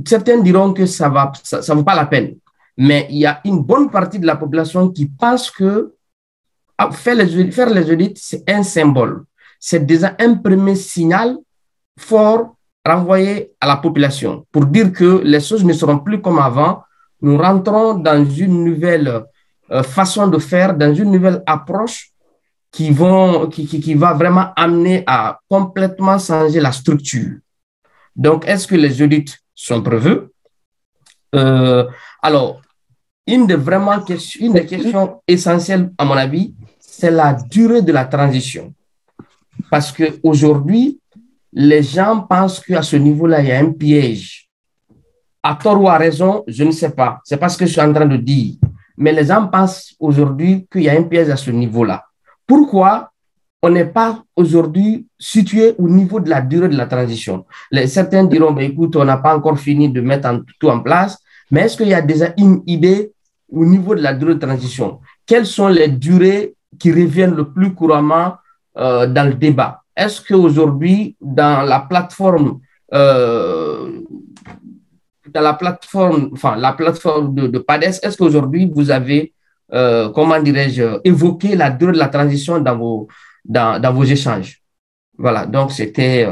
certains diront que ça vaut pas la peine. Mais il y a une bonne partie de la population qui pense que faire les audits, c'est un symbole. C'est déjà un premier signal fort renvoyé à la population pour dire que les choses ne seront plus comme avant. Nous rentrons dans une nouvelle façon de faire, dans une nouvelle approche qui va vraiment amener à complètement changer la structure. Donc, est-ce que les audits sont prévus? Alors, une des questions essentielles, à mon avis, c'est la durée de la transition. Parce qu'aujourd'hui, les gens pensent qu'à ce niveau-là, il y a un piège. À tort ou à raison, je ne sais pas. C'est pas ce que je suis en train de dire. Mais les gens pensent aujourd'hui qu'il y a un piège à ce niveau-là. Pourquoi on n'est pas aujourd'hui situé au niveau de la durée de la transition? Certains diront, ben, écoute, on n'a pas encore fini de mettre tout en place, mais est-ce qu'il y a déjà une idée au niveau de la durée de transition? Quelles sont les durées qui reviennent le plus couramment dans le débat? Est-ce qu'aujourd'hui, dans la plateforme de PADES, est-ce qu'aujourd'hui, vous avez comment dirais-je, évoquer la durée de la transition dans vos échanges? Voilà, donc c'était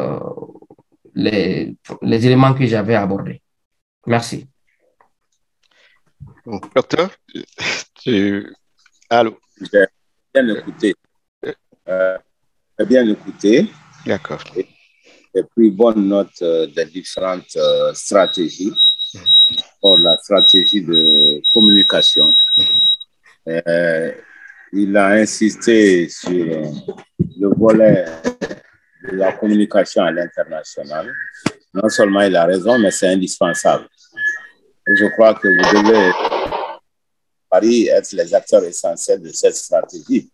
les éléments que j'avais abordés. Merci. Bon, docteur, allô? J'ai bien écouté. Bien écouté. D'accord. J'ai pris bonne note des différentes stratégies pour la stratégie de communication. Il a insisté sur le volet de la communication à l'international. Non seulement il a raison, mais c'est indispensable. Et je crois que vous devez, Paris, être les acteurs essentiels de cette stratégie.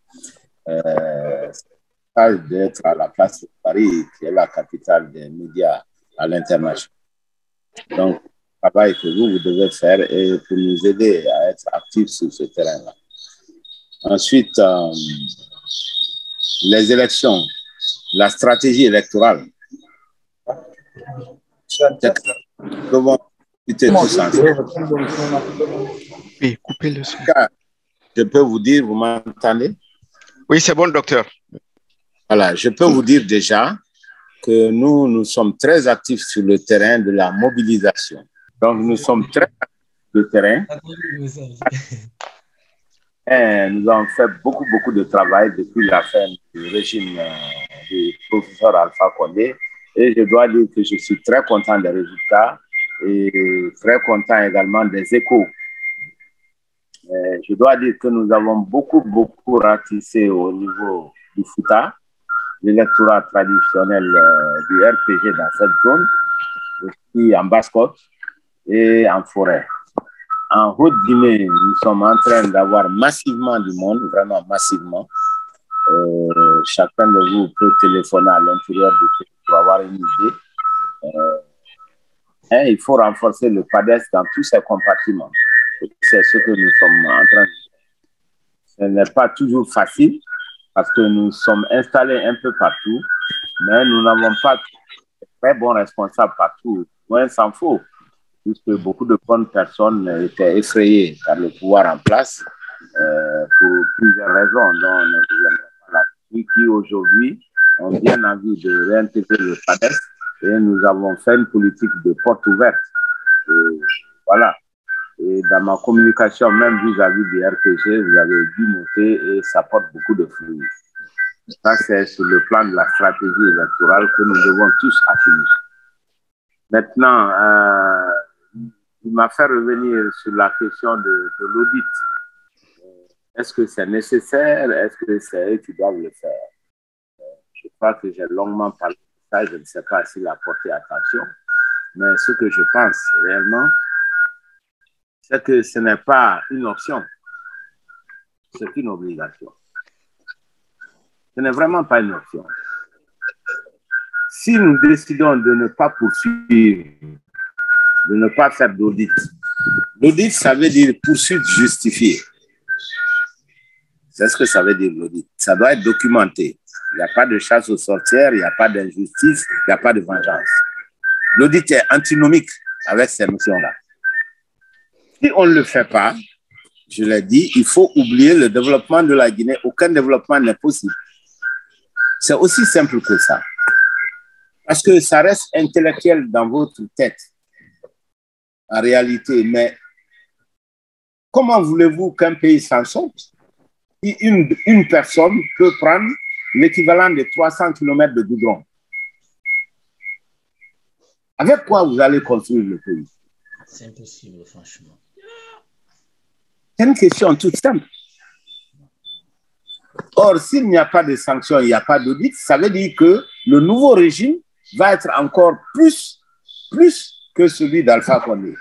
D'être à la place de Paris, qui est la capitale des médias à l'international. Donc, le travail que vous devez faire et pour nous aider à être actifs sur ce terrain-là. Ensuite, les élections, la stratégie électorale. Comment tout oui, coupez le son. Je peux vous dire, vous m'entendez? Oui, c'est bon, docteur. Voilà, je peux vous dire déjà que nous sommes très actifs sur le terrain de la mobilisation. Donc, nous sommes très actifs sur le terrain. Et nous avons fait beaucoup de travail depuis la fin du régime du professeur Alpha Condé Et je dois dire que je suis très content des résultats et très content également des échos. Je dois dire que nous avons beaucoup ratissé au niveau du Fouta, l'électorat traditionnel du RPG dans cette zone, aussi en Basse-Côte et en forêt. En Haute-Guinée, nous sommes en train d'avoir massivement du monde, vraiment massivement. Chacun de vous peut téléphoner à l'intérieur du pays pour avoir une idée. Il faut renforcer le PADES dans tous ses compartiments. C'est ce que nous sommes en train de faire. Ce n'est pas toujours facile parce que nous sommes installés un peu partout, mais nous n'avons pas de très bons responsables partout. Moins s'en faut, puisque beaucoup de bonnes personnes étaient effrayées par le pouvoir en place pour plusieurs raisons dont ne reviendrai pas là. Qui aujourd'hui ont bien envie de réintégrer le PADES et nous avons fait une politique de porte ouverte. Et voilà. Et dans ma communication, même vis-à-vis du RPG, vous avez dû noter et ça porte beaucoup de fruits. Ça, c'est sur le plan de la stratégie électorale que nous devons tous affiner. Maintenant, il m'a fait revenir sur la question de l'audit. Est-ce que c'est nécessaire? Est-ce que c'est eux qui doivent le faire? Je crois que j'ai longuement parlé de ça. Je ne sais pas s'il a porté attention. Mais ce que je pense réellement, c'est que ce n'est pas une option. C'est une obligation. Ce n'est vraiment pas une option. Si nous décidons de ne pas poursuivre, de ne pas faire d'audit, l'audit, ça veut dire poursuite justifiée. C'est ce que ça veut dire l'audit. Ça doit être documenté. Il n'y a pas de chasse aux sorcières, il n'y a pas d'injustice, il n'y a pas de vengeance. L'audit est antinomique avec ces notions-là. Si on ne le fait pas, je l'ai dit, il faut oublier le développement de la Guinée. Aucun développement n'est possible. C'est aussi simple que ça. Parce que ça reste intellectuel dans votre tête, en réalité. Mais comment voulez-vous qu'un pays s'en sorte si une personne peut prendre l'équivalent de 300 km de goudron? Avec quoi vous allez construire le pays? C'est impossible, franchement. C'est une question toute simple. Or, s'il n'y a pas de sanctions, il n'y a pas d'audit, ça veut dire que le nouveau régime va être encore plus que celui d'Alpha Condé.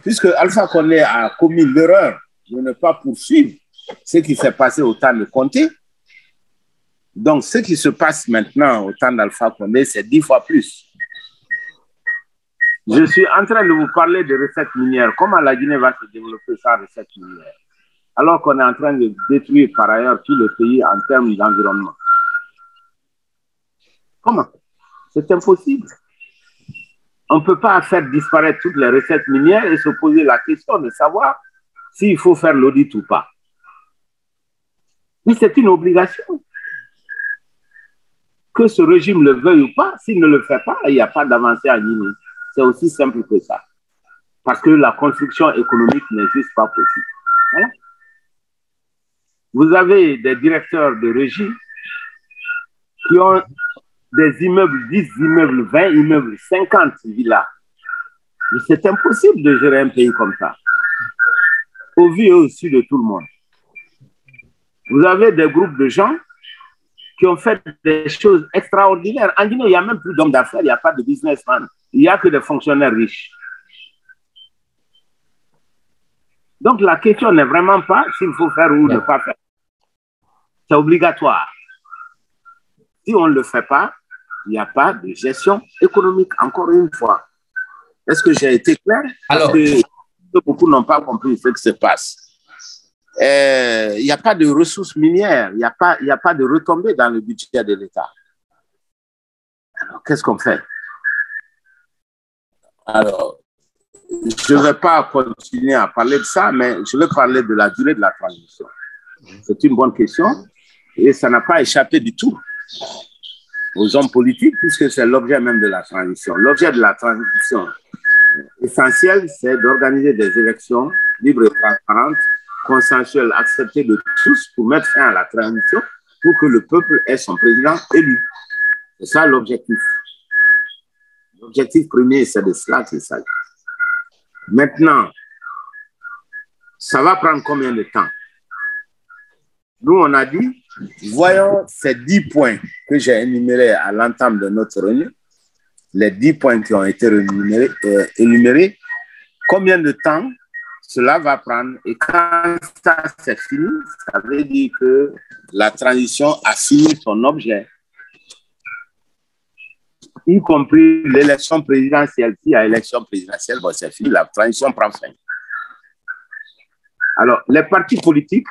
Puisque Alpha Condé a commis l'erreur de ne pas poursuivre ce qui s'est passé au temps de Conté. Donc, ce qui se passe maintenant au temps d'Alpha Condé, c'est 10 fois plus. Je suis en train de vous parler de recettes minières. Comment la Guinée va se développer sans recettes minières? Alors qu'on est en train de détruire par ailleurs tout le pays en termes d'environnement. Comment? C'est impossible. On ne peut pas faire disparaître toutes les recettes minières et se poser la question de savoir s'il faut faire l'audit ou pas. Mais c'est une obligation. Que ce régime le veuille ou pas, s'il ne le fait pas, il n'y a pas d'avancée en Guinée. C'est aussi simple que ça. Parce que la construction économique n'est juste pas possible. Voilà. Vous avez des directeurs de régie qui ont des immeubles, 10 immeubles, 20 immeubles, 50 villas. Mais c'est impossible de gérer un pays comme ça. Au vu et au su de tout le monde. Vous avez des groupes de gens qui ont fait des choses extraordinaires. En Guinée, il n'y a même plus d'hommes d'affaires, il n'y a pas de businessman. Il n'y a que des fonctionnaires riches. Donc, la question n'est vraiment pas s'il faut faire ou ne pas faire. C'est obligatoire. Si on ne le fait pas, il n'y a pas de gestion économique, encore une fois. Est-ce que j'ai été clair? Alors, parce que beaucoup n'ont pas compris ce qui se passe. Il n'y a pas de ressources minières, il n'y a pas de retombées dans le budget de l'État. Alors, qu'est-ce qu'on fait? Alors, je ne vais pas continuer à parler de ça, mais je vais parler de la durée de la transition. C'est une bonne question et ça n'a pas échappé du tout aux hommes politiques puisque c'est l'objet même de la transition. L'objet de la transition essentiel, c'est d'organiser des élections libres et transparentes, consensuelles, acceptées de tous pour mettre fin à la transition pour que le peuple ait son président élu. C'est ça l'objectif. L'objectif premier, c'est de cela qu'il s'agit. Maintenant, ça va prendre combien de temps? Nous, on a dit, voyons ces 10 points que j'ai énumérés à l'entame de notre réunion, les 10 points qui ont été énumérés, combien de temps cela va prendre, et quand ça c'est fini, ça veut dire que la transition a fini son objet, y compris l'élection présidentielle. S'il y a élection présidentielle, bon, c'est fini, la transition prend fin. Alors, les partis politiques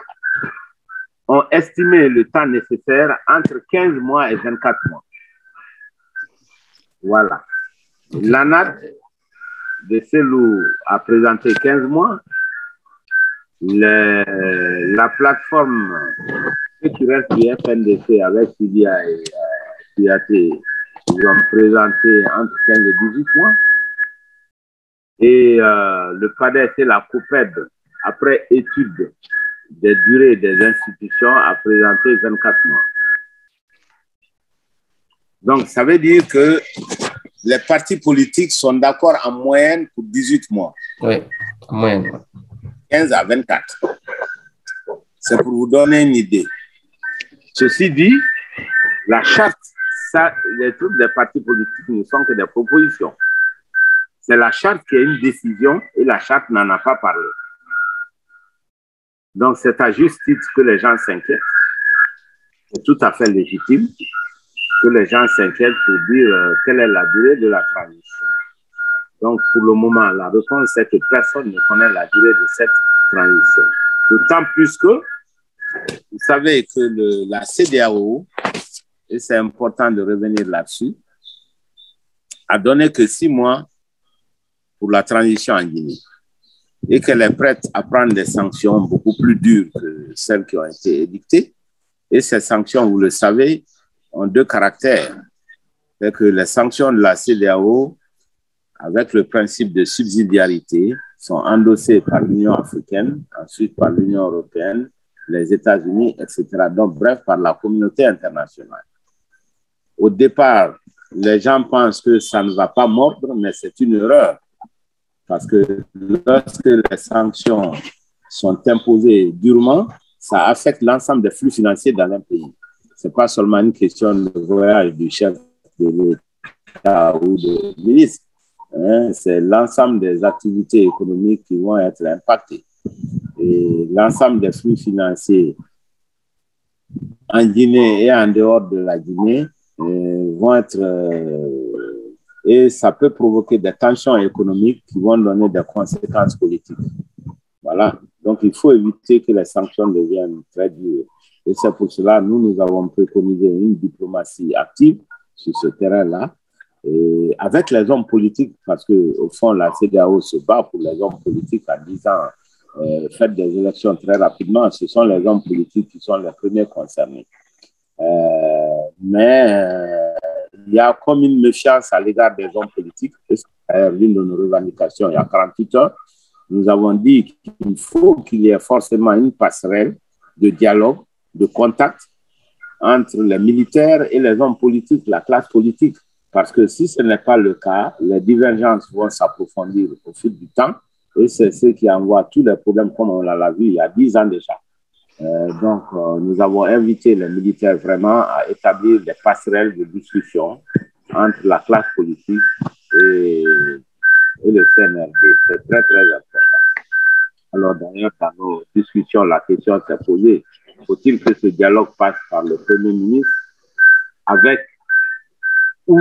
ont estimé le temps nécessaire entre 15 mois et 24 mois. Voilà. L'ANAD de Selou a présenté 15 mois. La plateforme qui reste du FNDC avec Sidia et Siaté, ils ont présenté entre 15 et 18 mois. Et le PADES et la COPED, après étude des durées des institutions, a présenté 24 mois. Donc, ça veut dire que les partis politiques sont d'accord en moyenne pour 18 mois. Oui, en moyenne. 15 à 24. C'est pour vous donner une idée. Ceci dit, la charte, ça, les trucs des partis politiques ne sont que des propositions. C'est la charte qui a une décision et la charte n'en a pas parlé. Donc, c'est à juste titre que les gens s'inquiètent. C'est tout à fait légitime que les gens s'inquiètent pour dire quelle est la durée de la transition. Donc, pour le moment, la réponse est que personne ne connaît la durée de cette transition. D'autant plus que, vous savez que la CEDEAO, et c'est important de revenir là-dessus, a donné que 6 mois pour la transition en Guinée et qu'elle est prête à prendre des sanctions beaucoup plus dures que celles qui ont été édictées. Et ces sanctions, vous le savez, ont 2 caractères. C'est que les sanctions de la CEDEAO, avec le principe de subsidiarité, sont endossées par l'Union africaine, ensuite par l'Union européenne, les États-Unis, etc. Donc, bref, par la communauté internationale. Au départ, les gens pensent que ça ne va pas mordre, mais c'est une erreur. Parce que lorsque les sanctions sont imposées durement, ça affecte l'ensemble des flux financiers dans un pays. Ce n'est pas seulement une question de voyage du chef de l'État ou du ministre. C'est l'ensemble des activités économiques qui vont être impactées. Et l'ensemble des flux financiers en Guinée et en dehors de la Guinée vont être... et ça peut provoquer des tensions économiques qui vont donner des conséquences politiques. Voilà. Donc, il faut éviter que les sanctions deviennent très dures. Et c'est pour cela que nous avons préconisé une diplomatie active sur ce terrain-là, et avec les hommes politiques, parce qu'au fond, la CEDEAO se bat pour les hommes politiques en disant faites des élections très rapidement. Ce sont les hommes politiques qui sont les premiers concernés. Mais il y a comme une méfiance à l'égard des hommes politiques. Et c'est l'une de nos revendications. Il y a 48 heures, nous avons dit qu'il faut qu'il y ait forcément une passerelle de dialogue, de contact entre les militaires et les hommes politiques, la classe politique. Parce que si ce n'est pas le cas, les divergences vont s'approfondir au fil du temps. Et c'est ce qui envoie tous les problèmes, comme on l'a vu il y a 10 ans déjà. Donc, nous avons invité les militaires vraiment à établir des passerelles de discussion entre la classe politique et le CNRD. C'est très, très important. Alors, d'ailleurs, dans nos discussions, la question s'est posée. Faut-il que ce dialogue passe par le Premier ministre avec ou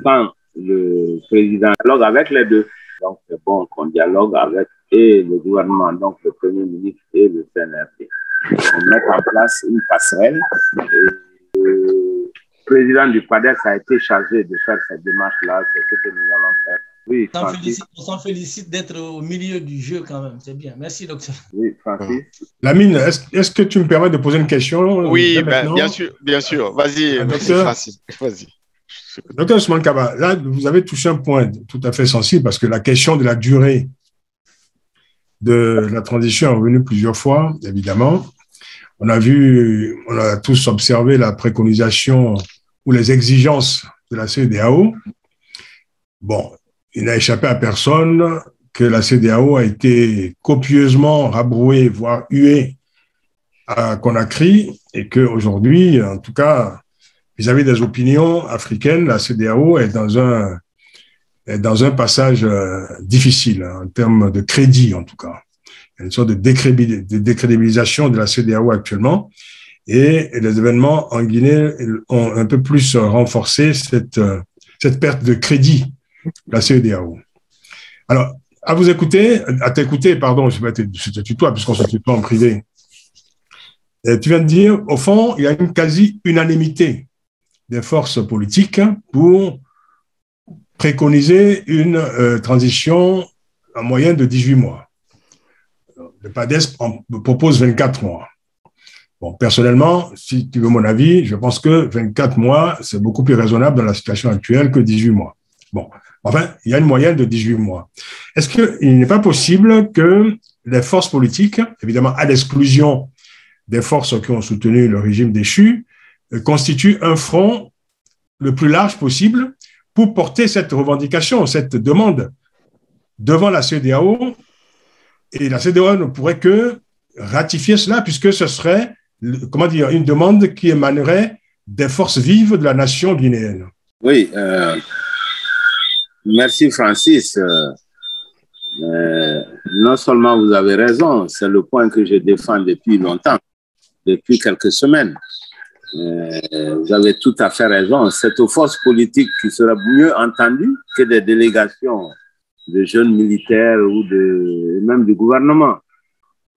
sans le président? Dialogue avec les deux. Donc, c'est bon qu'on dialogue avec et le gouvernement, donc le Premier ministre et le CNRD. On met en place une passerelle. Et le président du PADES a été chargé de faire cette démarche-là. C'est ce que nous allons faire. Oui, on s'en félicite d'être au milieu du jeu quand même. C'est bien. Merci, docteur. Oui, Francis. Lamine, est-ce que tu me permets de poser une question? Oui, bien sûr, bien sûr. Vas-y, Francis. Vas-y. Docteur Ousmane Kaba, là, vous avez touché un point tout à fait sensible parce que la question de la durée de la transition est revenue plusieurs fois, évidemment. On a tous observé la préconisation ou les exigences de la CEDEAO. bon, il n'a échappé à personne que la CEDEAO a été copieusement rabrouée, voire huée à Conakry, et qu'aujourd'hui, en tout cas, vis-à-vis des opinions africaines, la CEDEAO est dans un passage difficile, en termes de crédit, en tout cas. Il y a une sorte de décrédibilisation de la CEDEAO actuellement, et les événements en Guinée ont un peu plus renforcé cette perte de crédit de la CEDEAO. Alors, à t'écouter, pardon, je te tutoie, puisqu'on se tutoie en privé. Et tu viens de dire, au fond, il y a une quasi-unanimité des forces politiques pour préconiser une transition en moyenne de 18 mois. Le PADES propose 24 mois. Bon, personnellement, si tu veux mon avis, je pense que 24 mois, c'est beaucoup plus raisonnable dans la situation actuelle que 18 mois. Bon, enfin, il y a une moyenne de 18 mois. Est-ce qu'il n'est pas possible que les forces politiques, évidemment à l'exclusion des forces qui ont soutenu le régime déchu, constituent un front le plus large possible pour porter cette revendication, cette demande devant la CEDEAO, et la CEDEAO ne pourrait que ratifier cela, puisque ce serait, comment dire, une demande qui émanerait des forces vives de la nation guinéenne. Oui, merci Francis. Non seulement vous avez raison, c'est le point que je défends depuis longtemps, depuis quelques semaines. Vous avez tout à fait raison. C'est aux forces politiques qui seraient mieux entendues que des délégations de jeunes militaires ou même du gouvernement.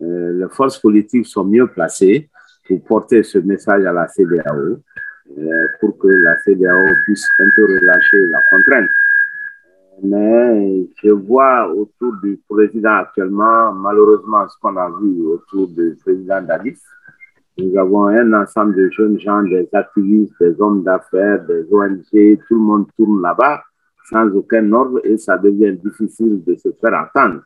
Les forces politiques sont mieux placées pour porter ce message à la CEDEAO pour que la CEDEAO puisse un peu relâcher la contrainte. Mais je vois autour du président actuellement, malheureusement, ce qu'on a vu autour du président Dadis, nous avons un ensemble de jeunes gens, des activistes, des hommes d'affaires, des ONG, tout le monde tourne là-bas sans aucun ordre et ça devient difficile de se faire entendre.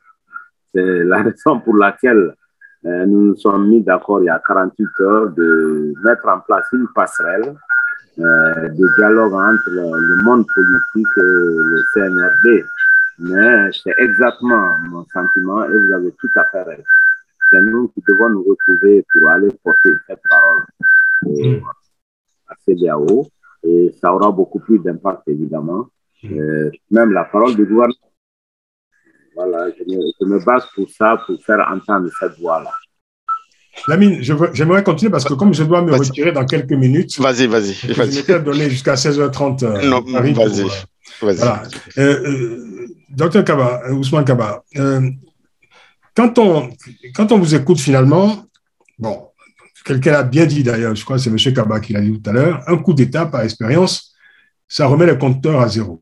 C'est la raison pour laquelle nous nous sommes mis d'accord il y a 48 heures de mettre en place une passerelle de dialogue entre le monde politique et le CNRD. Mais c'est exactement mon sentiment et vous avez tout à fait raison. C'est nous qui devons nous retrouver pour aller porter cette parole à CEDEAO et ça aura beaucoup plus d'impact évidemment. Même la parole du gouvernement. Voilà, je me base pour ça, pour faire entendre cette voix-là. Lamine, j'aimerais continuer parce que comme je dois me retirer dans quelques minutes. Vas-y. Je m'étais donné jusqu'à 16h30. Non, vas-y. Voilà. Docteur Kaba, Ousmane Kaba, quand on vous écoute finalement, bon, quelqu'un l'a bien dit d'ailleurs, je crois que c'est M. Kaba qui l'a dit tout à l'heure, un coup d'État par expérience, ça remet les compteurs à zéro.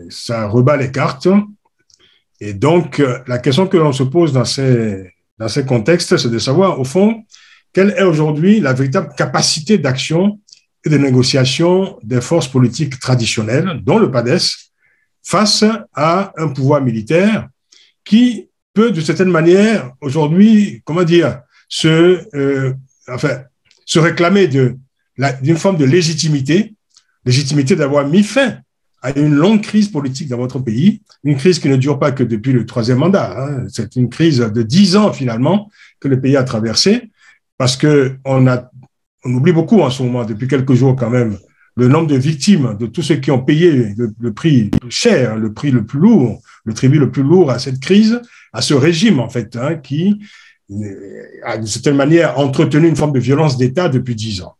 Ça rebat les cartes. Et donc, la question que l'on se pose dans ces contextes, c'est de savoir, au fond, quelle est aujourd'hui la véritable capacité d'action et de négociation des forces politiques traditionnelles, dont le PADES, face à un pouvoir militaire qui peut, de certaine manière, aujourd'hui, comment dire, se réclamer d'une forme de légitimité d'avoir mis fin à une longue crise politique dans votre pays, une crise qui ne dure pas que depuis le 3e mandat. Hein. C'est une crise de 10 ans, finalement, que le pays a traversée, parce qu'on oublie beaucoup en ce moment, depuis quelques jours quand même, le nombre de victimes, de tous ceux qui ont payé le prix cher, le prix le plus lourd, le tribut le plus lourd à cette crise, à ce régime, en fait, hein, qui a, d'une certaine manière, entretenu une forme de violence d'État depuis 10 ans.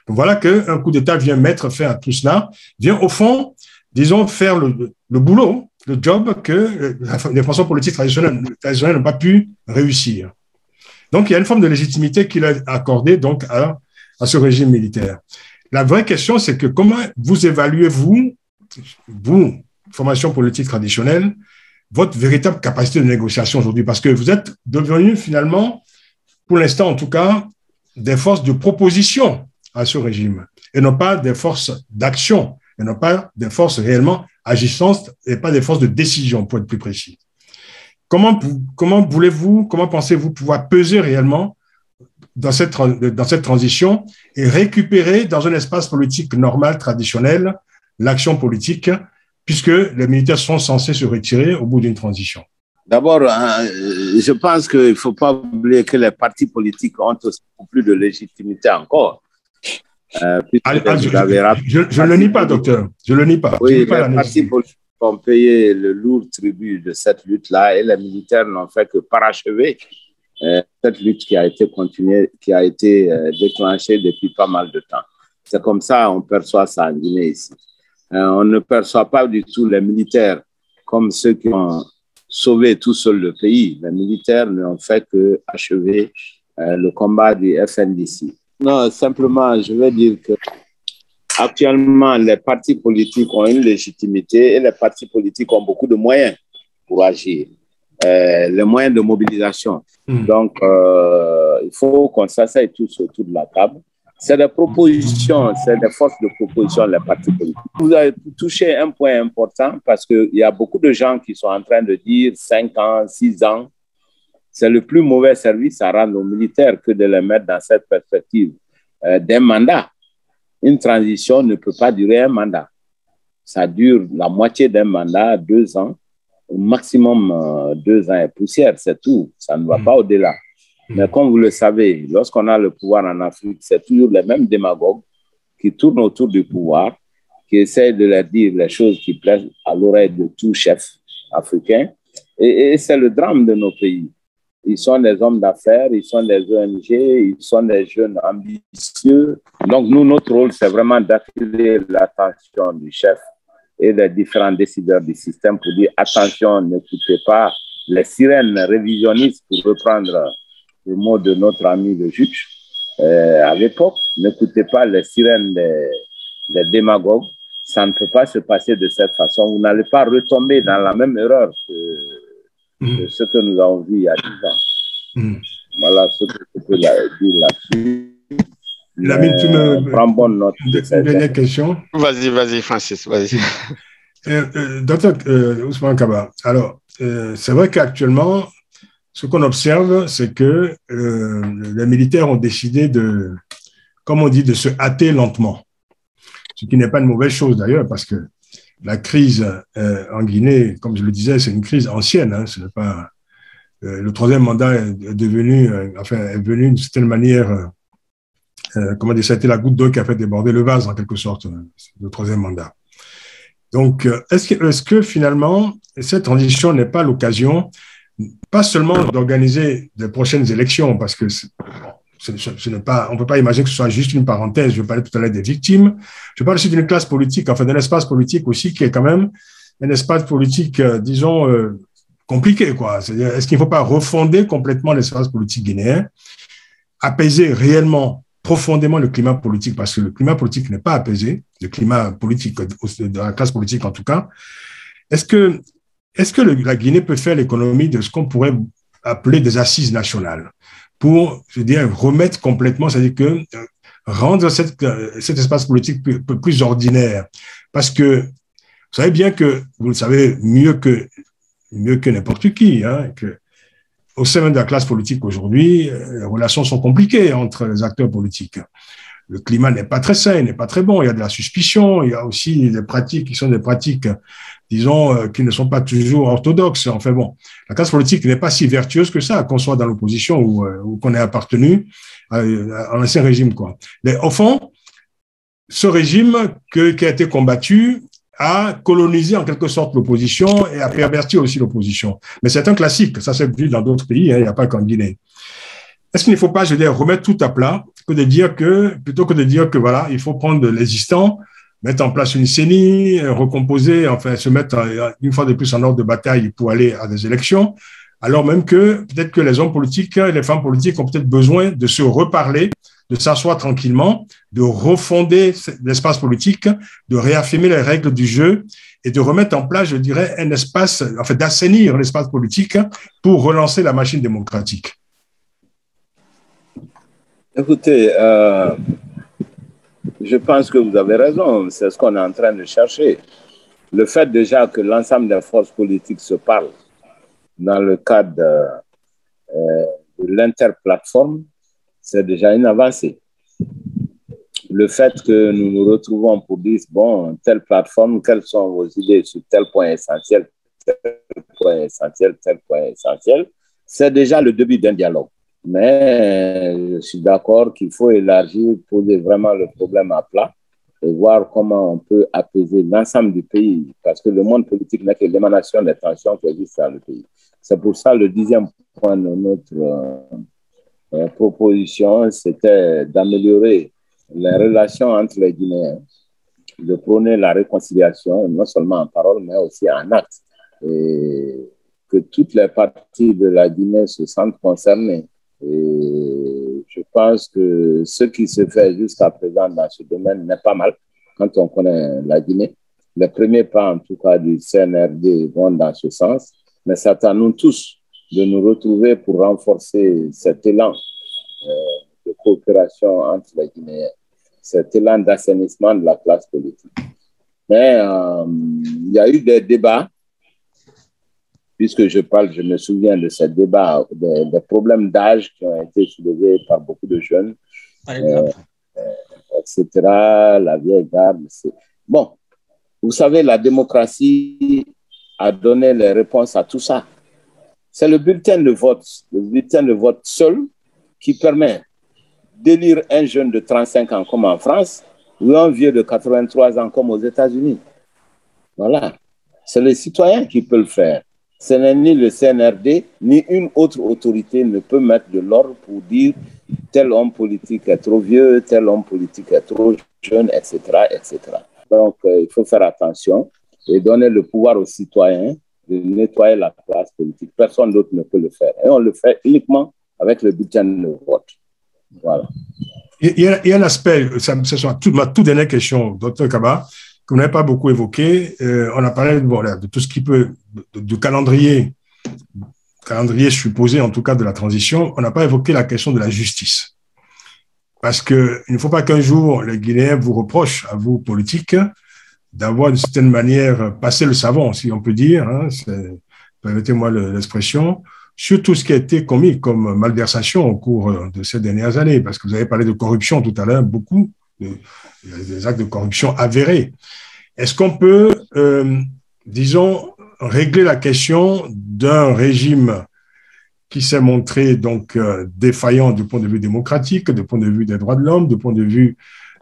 Donc voilà qu'un coup d'État vient mettre fin à tout cela, vient, au fond, disons, faire le boulot, le job que les forces politiques traditionnelles n'ont pas pu réussir. Donc, il y a une forme de légitimité qu'il a accordée donc, à ce régime militaire. La vraie question, c'est que comment vous évaluez, vous, formation politique traditionnelle, votre véritable capacité de négociation aujourd'hui? Parce que vous êtes devenus finalement, pour l'instant en tout cas, des forces de proposition à ce régime, et non pas des forces d'action, et non pas des forces réellement agissantes, et pas des forces de décision, pour être plus précis. Comment pensez-vous pouvoir peser réellement dans cette transition et récupérer dans un espace politique normal, traditionnel, l'action politique puisque les militaires sont censés se retirer au bout d'une transition? D'abord, je pense qu'il ne faut pas oublier que les partis politiques ont aussi plus de légitimité encore. Je ne le nie pas, docteur. Je ne le nie pas. Oui, les partis politiques ont payé le lourd tribut de cette lutte-là et les militaires n'ont fait que parachever cette lutte qui a été continuée, qui a été déclenchée depuis pas mal de temps. C'est comme ça qu'on perçoit ça en Guinée ici. On ne perçoit pas du tout les militaires comme ceux qui ont sauvé tout seul le pays. Les militaires n'ont fait que achever le combat du FNDC. Non, simplement, je veux dire que actuellement, les partis politiques ont une légitimité et les partis politiques ont beaucoup de moyens pour agir, les moyens de mobilisation. Donc, il faut qu'on s'asseye tous autour de la table. C'est des propositions, c'est des forces de proposition, les partis politiques. Vous avez touché un point important parce qu'il y a beaucoup de gens qui sont en train de dire 5 ans, 6 ans, c'est le plus mauvais service à rendre aux militaires que de les mettre dans cette perspective d'un mandat. Une transition ne peut pas durer un mandat. Ça dure la moitié d'un mandat, 2 ans, au maximum 2 ans et poussière, c'est tout. Ça ne va pas au-delà. Mais comme vous le savez, lorsqu'on a le pouvoir en Afrique, c'est toujours les mêmes démagogues qui tournent autour du pouvoir, qui essayent de leur dire les choses qui plaisent à l'oreille de tout chef africain. Et c'est le drame de nos pays. Ils sont des hommes d'affaires, ils sont des ONG, ils sont des jeunes ambitieux. Donc, nous, notre rôle, c'est vraiment d'attirer l'attention du chef et des différents décideurs du système pour dire attention, n'écoutez pas les sirènes révisionnistes, pour reprendre le mot de notre ami le juge à l'époque. N'écoutez pas les sirènes des démagogues. Ça ne peut pas se passer de cette façon. Vous n'allez pas retomber dans la même erreur que ce que nous avons vu il y a 10 ans. Voilà ce que je peux dire là-dessus. Lamine, tu me prends bonne note. Une dernière question. Vas-y, Francis, vas-y. Docteur Ousmane Kaba, alors, c'est vrai qu'actuellement, ce qu'on observe, c'est que les militaires ont décidé de, comme on dit, de se hâter lentement. Ce qui n'est pas une mauvaise chose d'ailleurs, parce que la crise en Guinée, comme je le disais, c'est une crise ancienne. Hein, ce n'est pas, le troisième mandat est devenu, est venu d'une certaine manière, comment dire, ça a été la goutte d'eau qui a fait déborder le vase, en quelque sorte, le troisième mandat. Donc, est-ce que finalement, cette transition n'est pas l'occasion, pas seulement d'organiser les prochaines élections, parce que ce n'est pas, on ne peut pas imaginer que ce soit juste une parenthèse. Je parlais tout à l'heure des victimes. Je parle aussi d'une classe politique, enfin d'un espace politique aussi qui est quand même un espace politique, disons, compliqué, quoi. C'est-à-dire, est-ce qu'il ne faut pas refonder complètement l'espace politique guinéen, apaiser réellement, profondément le climat politique, parce que le climat politique n'est pas apaisé, le climat politique de la classe politique en tout cas. Est-ce que la Guinée peut faire l'économie de ce qu'on pourrait appeler des assises nationales pour, je veux dire, remettre complètement, c'est-à-dire que rendre cet espace politique plus ordinaire? Parce que vous savez bien que, vous le savez mieux que n'importe qui, hein, que au sein de la classe politique aujourd'hui, les relations sont compliquées entre les acteurs politiques. Le climat n'est pas très sain, n'est pas très bon. Il y a de la suspicion, il y a aussi des pratiques qui sont des pratiques, disons, qui ne sont pas toujours orthodoxes. Enfin bon, la classe politique n'est pas si vertueuse que ça, qu'on soit dans l'opposition ou qu'on ait appartenu à l'ancien régime, quoi. Mais au fond, ce régime qui a été combattu a colonisé en quelque sorte l'opposition et a perverti aussi l'opposition. Mais c'est un classique, ça s'est vu dans d'autres pays, hein, il n'y a pas qu'en Guinée. Est-ce qu'il ne faut pas, je veux dire, remettre tout à plat, plutôt que de dire que voilà, il faut prendre l'existant, mettre en place une CENI, recomposer, enfin se mettre une fois de plus en ordre de bataille pour aller à des élections, alors même que peut-être que les hommes politiques et les femmes politiques ont peut-être besoin de se reparler, de s'asseoir tranquillement, de refonder l'espace politique, de réaffirmer les règles du jeu et de remettre en place, je dirais, un espace, en fait, d'assainir l'espace politique pour relancer la machine démocratique. Écoutez, je pense que vous avez raison, c'est ce qu'on est en train de chercher. Le fait déjà que l'ensemble des forces politiques se parlent dans le cadre de l'interplateforme, c'est déjà une avancée. le fait que nous nous retrouvons pour dire, bon, telle plateforme, quelles sont vos idées sur tel point essentiel, tel point essentiel, c'est déjà le début d'un dialogue. Mais je suis d'accord qu'il faut élargir, poser vraiment le problème à plat et voir comment on peut apaiser l'ensemble du pays, parce que le monde politique n'est que l'émanation des tensions qui existent dans le pays. C'est pour ça le 10e point de notre proposition, c'était d'améliorer les relations entre les Guinéens, de prôner la réconciliation, non seulement en parole, mais aussi en acte, et que toutes les parties de la Guinée se sentent concernées. Et je pense que ce qui se fait jusqu'à présent dans ce domaine n'est pas mal quand on connaît la Guinée. Les premiers pas, en tout cas, du CNRD vont dans ce sens, mais c'est à nous tous de nous retrouver pour renforcer cet élan de coopération entre les Guinéens, cet élan d'assainissement de la classe politique. Mais il y a eu des débats. Puisque je me souviens de ces débats, des problèmes d'âge qui ont été soulevés par beaucoup de jeunes, etc., la vieille garde. Bon, vous savez, la démocratie a donné les réponses à tout ça. C'est le bulletin de vote seul qui permet d'élire un jeune de 35 ans comme en France ou un vieux de 83 ans comme aux États-Unis. Voilà. C'est les citoyens qui peuvent le faire. Ce n'est ni le CNRD, ni une autre autorité ne peut mettre de l'ordre pour dire tel homme politique est trop vieux, tel homme politique est trop jeune, etc., etc. Donc, il faut faire attention et donner le pouvoir aux citoyens de nettoyer la classe politique. Personne d'autre ne peut le faire. Et on le fait uniquement avec le bulletin de vote. Voilà. Il y a un aspect, ce soit ma toute dernière question, Dr Kaba, que vous n'avez pas beaucoup évoqué. On a parlé de tout ce qui peut, du calendrier supposé, en tout cas de la transition. On n'a pas évoqué la question de la justice. Parce qu'il ne faut pas qu'un jour, les Guinéens vous reprochent, à vous, politiques, d'avoir d'une certaine manière passé le savon, si on peut dire, hein, permettez-moi l'expression, sur tout ce qui a été commis comme malversation au cours de ces dernières années. Parce que vous avez parlé de corruption tout à l'heure, beaucoup, des actes de corruption avérés. Est-ce qu'on peut, disons, régler la question d'un régime qui s'est montré donc défaillant du point de vue démocratique, du point de vue des droits de l'homme, du point de vue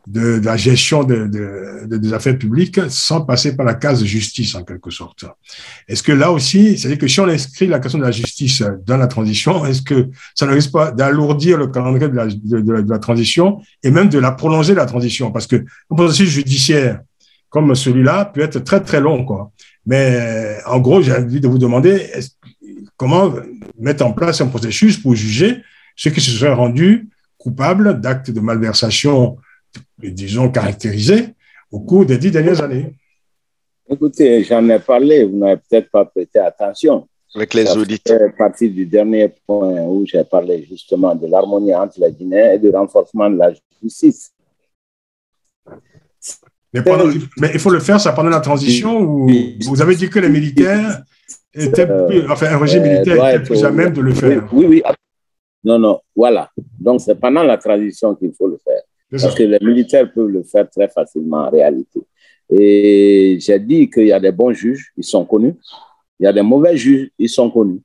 de la gestion des affaires publiques, sans passer par la case de justice, en quelque sorte? Est-ce que là aussi, c'est-à-dire que si on inscrit la question de la justice dans la transition, est-ce que ça ne risque pas d'alourdir le calendrier de la transition et même de la prolonger, la transition? Parce que un processus judiciaire comme celui-là peut être très, très long, quoi. Mais en gros, j'ai envie de vous demander comment mettre en place un processus pour juger ceux qui se seraient rendus coupables d'actes de malversation, disons, caractérisés au cours des 10 dernières années. Écoutez, j'en ai parlé, vous n'avez peut-être pas prêté attention. Avec les audits. C'est partie du dernier point où j'ai parlé justement de l'harmonie entre les Guinéens et du renforcement de la justice. Mais il faut le faire, ça pendant la transition, où vous avez dit que les militaires étaient un régime militaire était plus à même de le faire. Oui. Non, voilà. Donc, c'est pendant la transition qu'il faut le faire. Parce que les militaires peuvent le faire très facilement en réalité. Et j'ai dit qu'il y a des bons juges, ils sont connus. Il y a des mauvais juges, ils sont connus.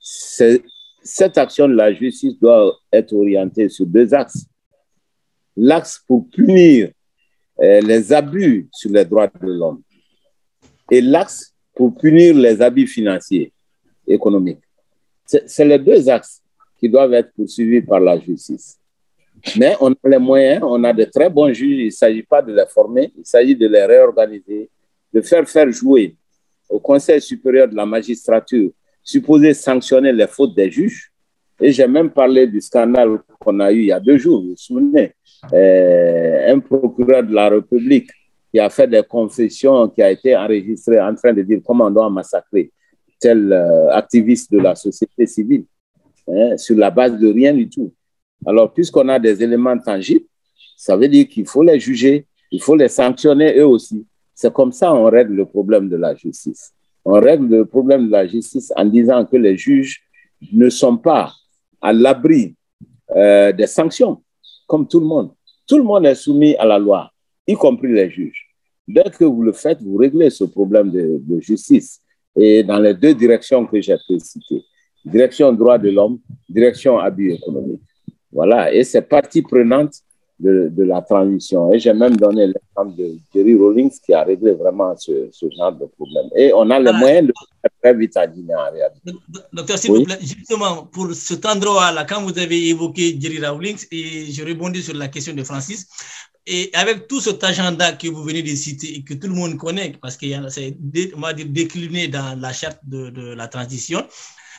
Cette action de la justice doit être orientée sur 2 axes. L'axe pour punir les abus sur les droits de l'homme et l'axe pour punir les abus financiers, économiques. C'est les 2 axes qui doivent être poursuivis par la justice. Mais on a les moyens, on a de très bons juges, il ne s'agit pas de les former, il s'agit de les réorganiser, de faire jouer au Conseil supérieur de la magistrature, supposé sanctionner les fautes des juges. Et j'ai même parlé du scandale qu'on a eu il y a 2 jours, vous vous souvenez, un procureur de la République qui a fait des confessions, qui a été enregistré en train de dire comment on doit massacrer tel activiste de la société civile, sur la base de rien du tout. Alors, puisqu'on a des éléments tangibles, ça veut dire qu'il faut les juger, il faut les sanctionner eux aussi. C'est comme ça qu'on règle le problème de la justice. On règle le problème de la justice en disant que les juges ne sont pas à l'abri des sanctions, comme tout le monde. Tout le monde est soumis à la loi, y compris les juges. Dès que vous le faites, vous réglez ce problème de justice. Et dans les deux directions que j'ai citées, direction droit de l'homme, direction abus économique. Voilà, et c'est partie prenante de la transition. Et j'ai même donné l'exemple de Jerry Rawlings qui a réglé vraiment ce genre de problème. Et on a les moyens de faire très vite à Guinée en réalité. Docteur, s'il vous plaît, justement, pour cet endroit-là, quand vous avez évoqué Jerry Rawlings, et je rebondis sur la question de Francis, et avec tout cet agenda que vous venez de citer et que tout le monde connaît, parce que c'est décliné dans la charte de la transition,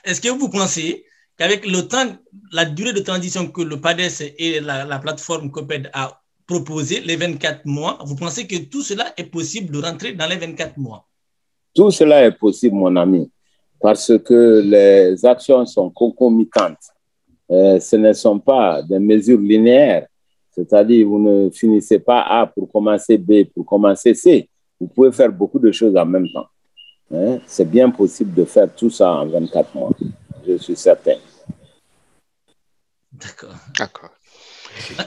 est-ce que vous pensez qu'avec le temps, la durée de transition que le PADES et la plateforme COPED a proposé, les 24 mois, vous pensez que tout cela est possible de rentrer dans les 24 mois? Tout cela est possible, mon ami, parce que les actions sont concomitantes. Ce ne sont pas des mesures linéaires, c'est-à-dire vous ne finissez pas A pour commencer B, pour commencer C. Vous pouvez faire beaucoup de choses en même temps. C'est bien possible de faire tout ça en 24 mois, je suis certain. D'accord.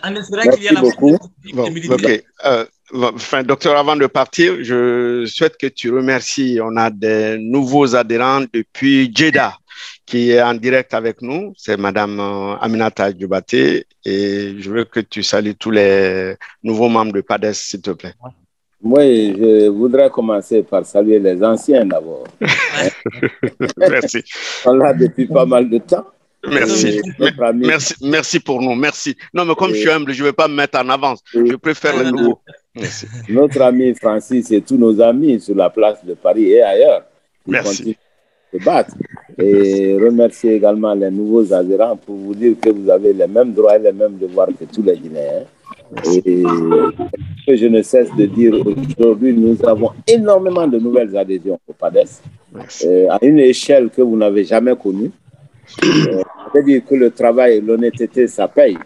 En espérant qu'il y a la possibilité. Enfin, docteur, avant de partir, je souhaite que tu remercies. On a des nouveaux adhérents depuis Jeddah qui est en direct avec nous. C'est Madame Aminata Djubaté. Et je veux que tu salues tous les nouveaux membres de PADES, s'il te plaît. Oui, je voudrais commencer par saluer les anciens d'abord. Merci. Ils sont là depuis pas mal de temps. Merci. Merci pour nous. Merci. Non, mais comme je suis humble, je ne vais pas me mettre en avance. Je préfère les nouveaux. Merci. Notre ami Francis et tous nos amis sur la place de Paris et ailleurs, qui continuent de se battre. Et remercier également les nouveaux adhérents pour vous dire que vous avez les mêmes droits et les mêmes devoirs que tous les Guinéens. Et ce que je ne cesse de dire aujourd'hui, nous avons énormément de nouvelles adhésions au PADES à une échelle que vous n'avez jamais connue. Ça veut dire que le travail et l'honnêteté, ça paye.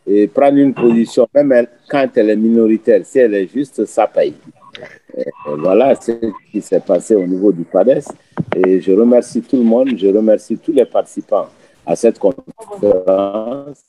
Et prendre une position, même quand elle est minoritaire, si elle est juste, ça paye. Et voilà ce qui s'est passé au niveau du PADES. Et je remercie tout le monde, je remercie tous les participants à cette conférence.